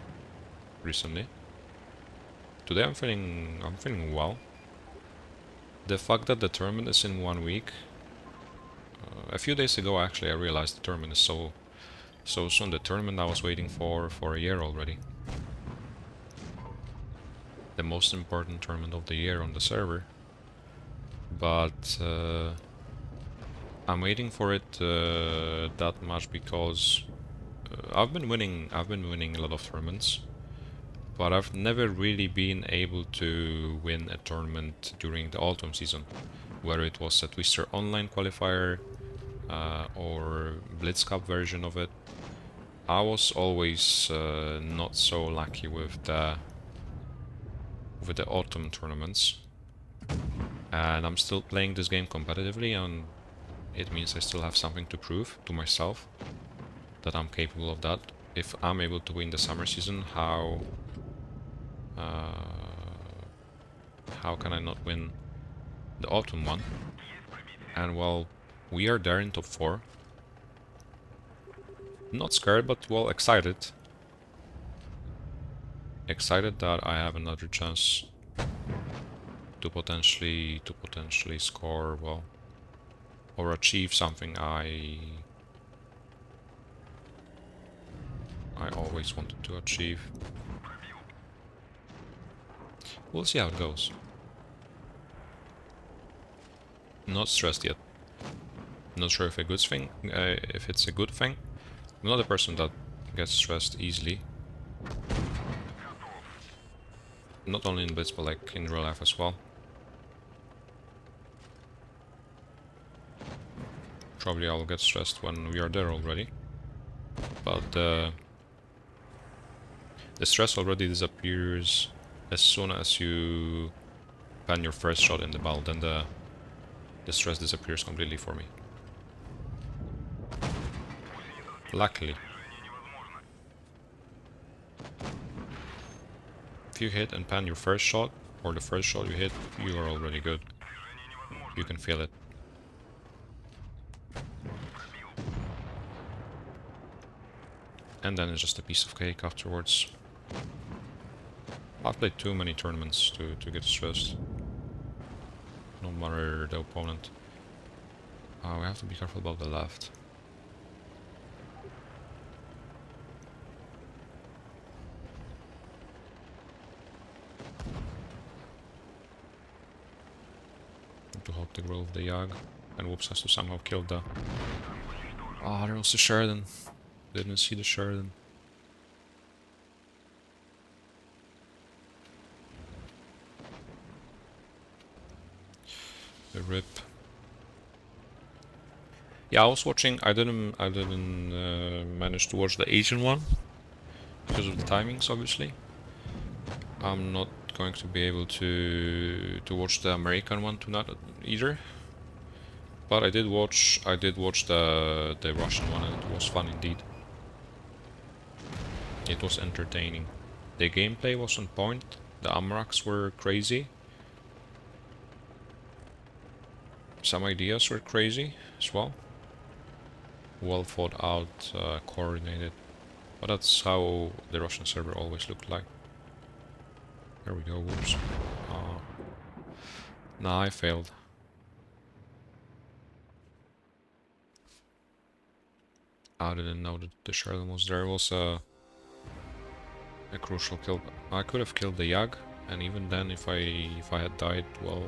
recently. Today I'm feeling well. The fact that the tournament is in 1 week, a few days ago actually I realized the tournament is so soon. The tournament I was waiting for a year already. The most important tournament of the year on the server. But I'm waiting for it that much because I've been winning a lot of tournaments, but I've never really been able to win a tournament during the autumn season, whether it was a Twister Online qualifier or Blitz Cup version of it. I was always not so lucky with the autumn tournaments, and I'm still playing this game competitively, and it means I still have something to prove to myself that I'm capable of that. If I'm able to win the summer season, how can I not win the autumn one? And well, we are there in top 4. Not scared, but well, excited. Excited that I have another chance to potentially score well or achieve something I always wanted to achieve. We'll see how it goes. Not stressed yet. Not sure if it's a good thing. I'm not a person that gets stressed easily. Not only in bits, but like in real life as well. Probably I'll get stressed when we are there already. But the stress already disappears as soon as you pan your first shot in the battle. Then the stress disappears completely for me. Luckily. If you hit and pan your first shot, or the first shot you hit, you are already good. You can feel it. And then it's just a piece of cake afterwards. I've played too many tournaments to get stressed. No matter the opponent. We have to be careful about the left. To hog the grove of the Yag, and Whoops has to somehow kill the... Ah, there was the Sheridan. Didn't see the Sheridan. The rip. Yeah, I was watching. I didn't manage to watch the Asian one because of the timings, obviously. I'm not going to be able to watch the American one tonight either. But I did watch the Russian one, and it was fun indeed. It was entertaining. The gameplay was on point. The Amraks were crazy. Some ideas were crazy as well. Well thought out, coordinated. But that's how the Russian server always looked like. There we go, whoops. Nah, I failed. I didn't know that the Sherlin was there. It was a crucial kill. I could have killed the Yag, and even then, if I had died, well,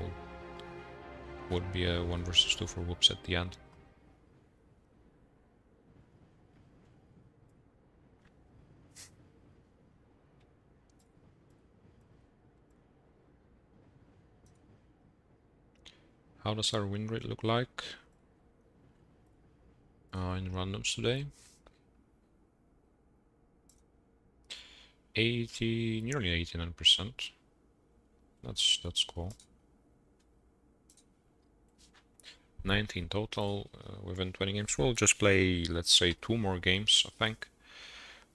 would be a 1 versus 2 for Whoops at the end. How does our win rate look like in randoms today? nearly 89%. That's cool. 19 total within 20 games. We'll just play, let's say, 2 more games, I think.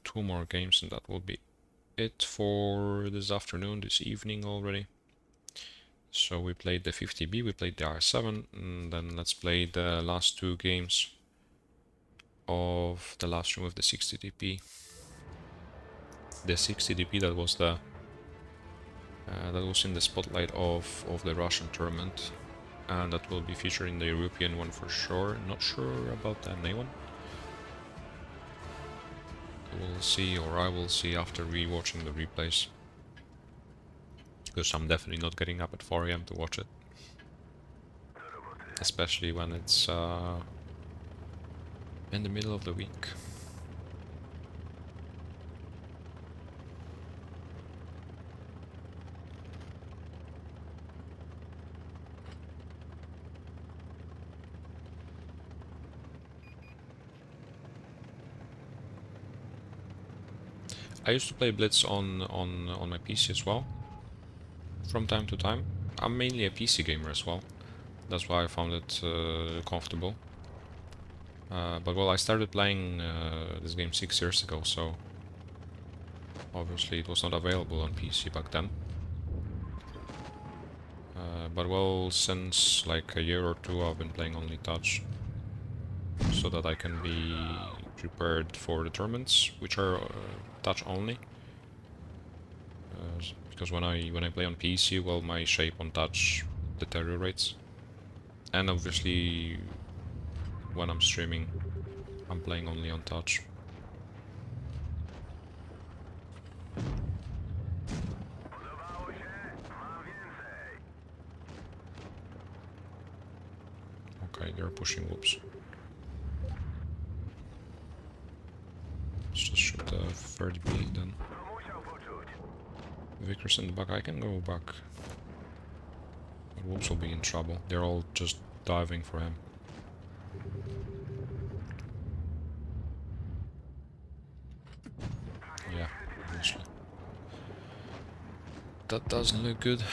2 more games, and that will be it for this afternoon, this evening already. So we played the 50B, we played the R7, and then let's play the last 2 games of the last stream with the 60DP. The 60DP that was the that was in the spotlight of the Russian tournament, and that will be featured in the European one for sure. Not sure about the NA one. We'll see, or I will see after rewatching the replays, because I'm definitely not getting up at 4 AM to watch it, especially when it's in the middle of the week. I used to play Blitz on my PC as well, from time to time. I'm mainly a PC gamer as well. That's why I found it comfortable. But well, I started playing this game 6 years ago, so obviously it was not available on PC back then. But well, since like a year or 2 I've been playing only touch, so that I can be prepared for the tournaments, which are touch only. Because when I play on PC, well, my shape on touch deteriorates, and obviously when I'm streaming, I'm playing only on touch. Okay, they're pushing Whoops. Let's just shoot the third B then. Vickers in the back, I can go back. But Whoops will be in trouble. They're all just diving for him. Yeah, obviously. That doesn't look good.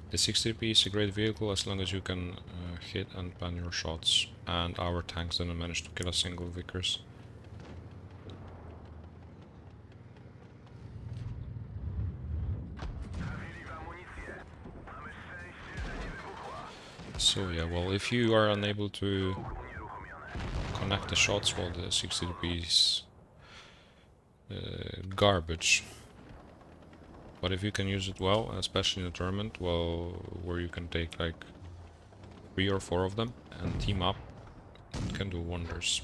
The 60p is a great vehicle as long as you can hit and pan your shots, and our tanks didn't manage to kill a single Vickers. So yeah, well, if you are unable to connect the shots, well, the 60p is garbage. But if you can use it well, especially in a tournament, well, where you can take like 3 or 4 of them and team up, it can do wonders.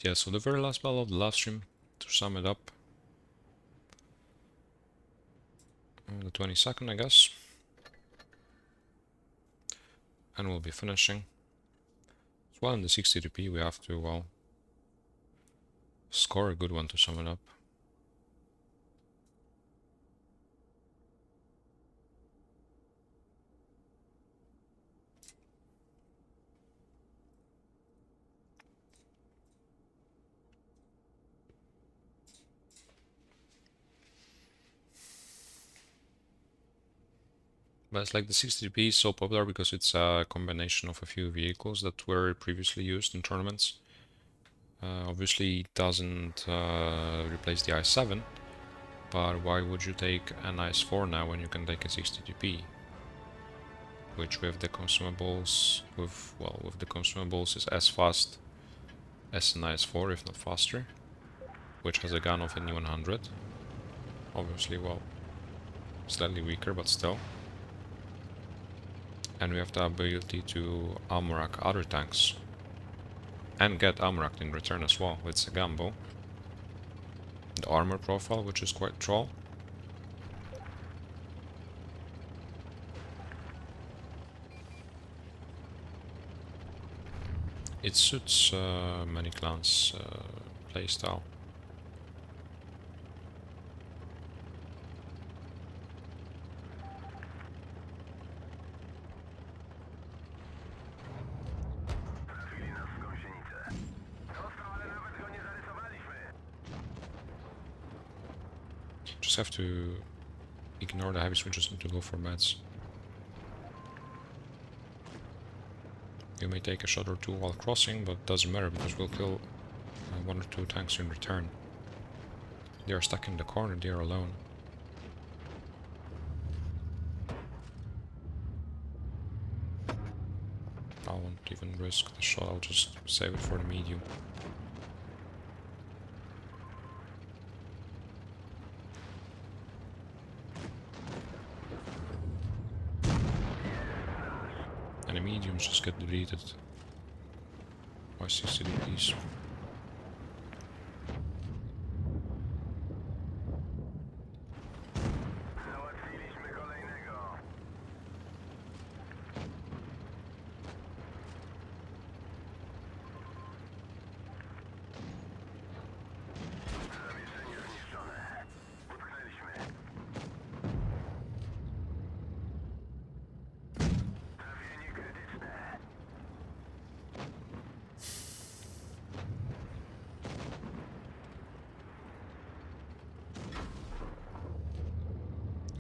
Yeah, so the very last battle of the last stream, to sum it up, the 22nd, I guess, and we'll be finishing. As well, in the 60p, we have to, well, score a good one to sum it up. But it's like the 60p is so popular because it's a combination of a few vehicles that were previously used in tournaments. Obviously it doesn't replace the i7, but why would you take an i4 now when you can take a 62p? Which with the consumables, with the consumables is as fast as an i4, if not faster, which has a gun of an E100. Obviously, well, slightly weaker, but still. And we have the ability to armor-rack other tanks. And get armor-racked in return as well. It's a gamble. The armor profile, which is quite troll. It suits many clans' playstyle. Just have to ignore the heavy switches and to go for meds. You may take a shot or two while crossing, but it doesn't matter because we'll kill 1 or 2 tanks in return. They are stuck in the corner, they are alone. I won't even risk the shot, I'll just save it for the medium. And the mediums just get deleted by 60 DPs.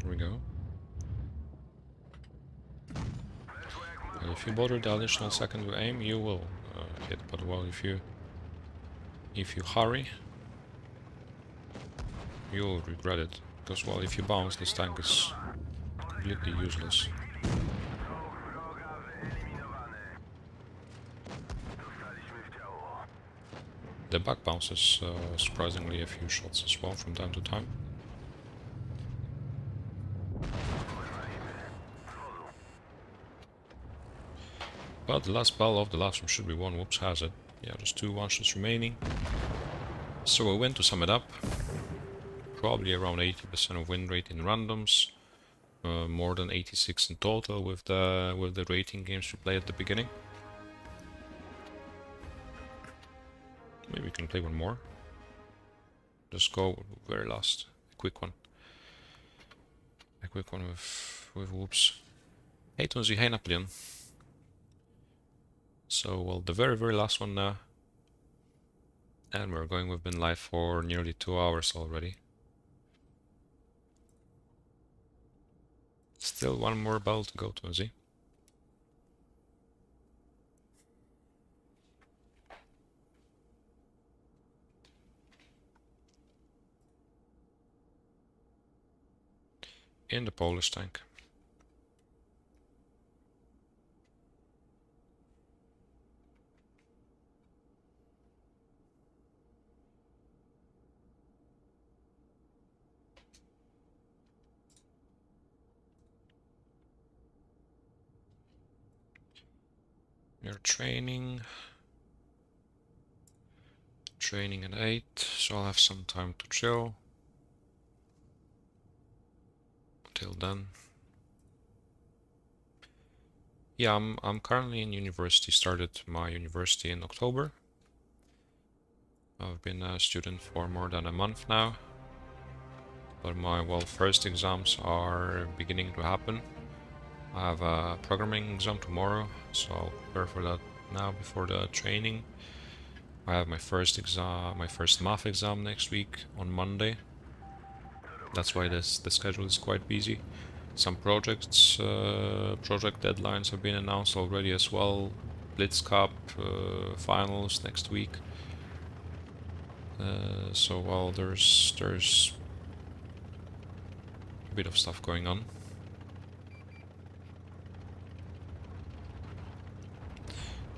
Here we go. And if you bother the additional second to aim, you will hit. But well, if you hurry, you'll regret it. Because well, if you bounce, this tank is completely useless. The back bounces surprisingly a few shots as well from time to time. But the last battle of the last room should be won. Whoops has it. Yeah, just 2 1-shots remaining. So a win, to sum it up. Probably around 80% of win rate in randoms. More than 86 in total with the rating games we played at the beginning. Maybe we can play one more. Just go very last. A quick one. A quick one with Whoops. Hey Tunzi, hey Napoleon. So, well, the very last one now. And we're going, we've been live for nearly 2 hours already. Still one more battle to go, Tunzi. In the Polish tank. We're training at 8, so I'll have some time to chill. Till then. Yeah, I'm currently in university. Started my university in October. I've been a student for more than a month now. But my, first exams are beginning to happen. I have a programming exam tomorrow, so I'll prepare for that now before the training. I have my first math exam next week on Monday. That's why the schedule is quite busy. Some project deadlines have been announced already as well. Blitz Cup finals next week. So well, there's a bit of stuff going on.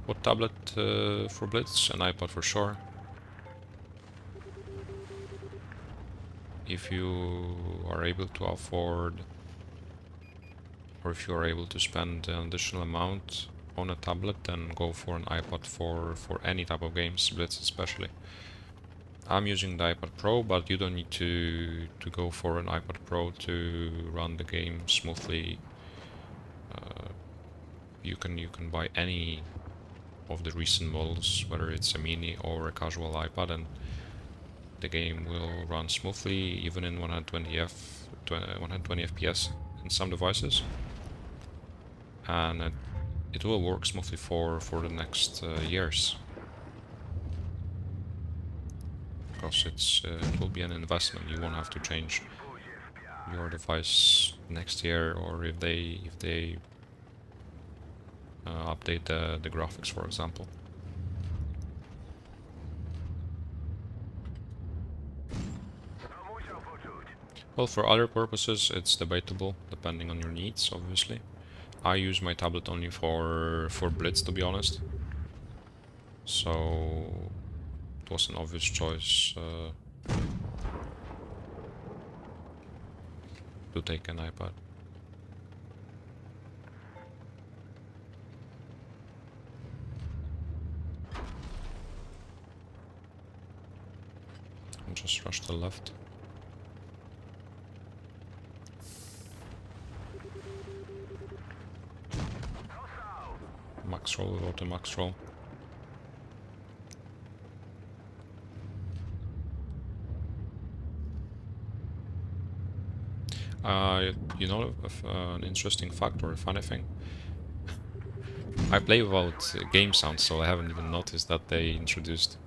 What tablet for Blitz? An iPad for sure. If you are able to afford, or if you are able to spend an additional amount on a tablet, then go for an iPad for any type of games, Blitz especially. I'm using the iPad Pro, but you don't need to go for an iPad Pro to run the game smoothly. You can buy any of the recent models, whether it's a mini or a casual iPad, and the game will run smoothly even in 120 FPS in some devices, and it will work smoothly for the next years, because it will be an investment. You won't have to change your device next year, or if they update the graphics, for example. Well, for other purposes, it's debatable, depending on your needs, obviously. I use my tablet only for Blitz, to be honest. So it was an obvious choice to take an iPad. And just rush to the left. Max roll without a max roll. You know, an interesting fact or a funny thing. I play without game sound, so I haven't even noticed that they introduced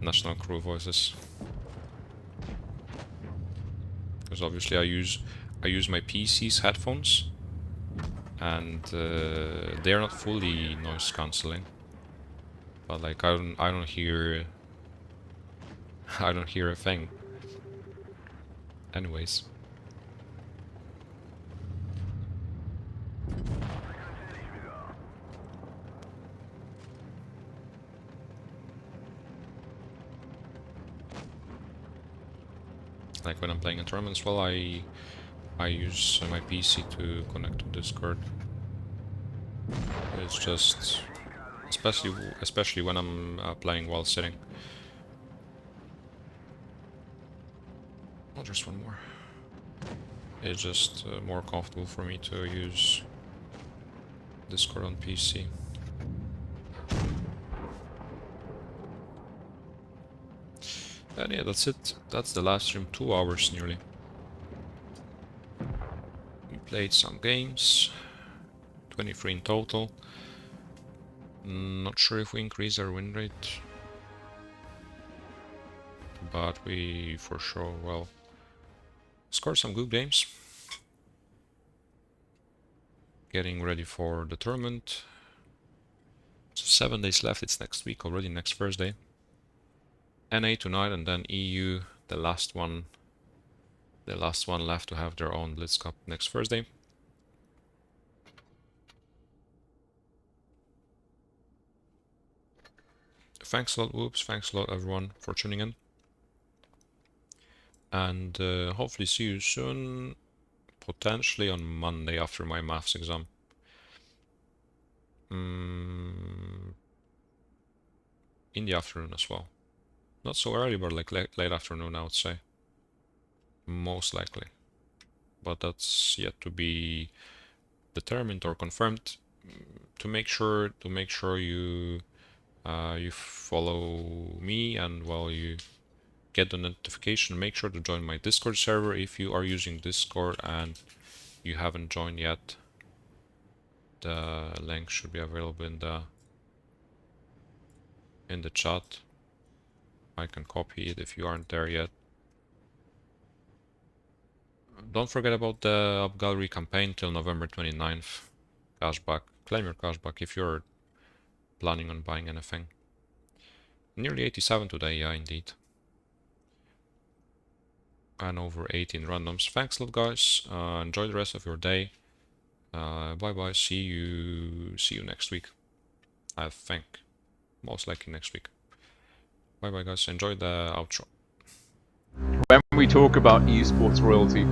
national crew voices. Because obviously I use my PC's headphones, and they are not fully noise cancelling. But like I don't hear a thing. Anyways. Like when I'm playing in tournaments, well, I use my PC to connect to Discord. It's just, especially when I'm playing while sitting. Oh, just one more. It's just more comfortable for me to use Discord on PC. And yeah, that's it. That's the last stream, 2 hours nearly. We played some games, 23 in total. Not sure if we increased our win rate, but we for sure, well, scored some good games. Getting ready for the tournament. So 7 days left, it's next week already, next Thursday. NA tonight, and then EU, the last one left to have their own Blitz Cup next Thursday. Thanks a lot, Whoops. Thanks a lot, everyone, for tuning in. And hopefully see you soon, potentially on Monday after my maths exam. In the afternoon as well. Not so early, but like late afternoon, I would say. Most likely. But that's yet to be determined or confirmed. To make sure you you follow me, and while you get the notification, make sure to join my Discord server if you are using Discord and you haven't joined yet. The link should be available in the chat. I can copy it if you aren't there yet. Don't forget about the Up Gallery campaign till November 29th. Cashback. Claim your cashback if you're planning on buying anything. Nearly 87 today, yeah, indeed. And over 18 randoms. Thanks a lot, guys. Enjoy the rest of your day. Bye bye. See you next week. I think most likely next week. Bye bye, guys. Enjoy the outro. When we talk about esports royalty,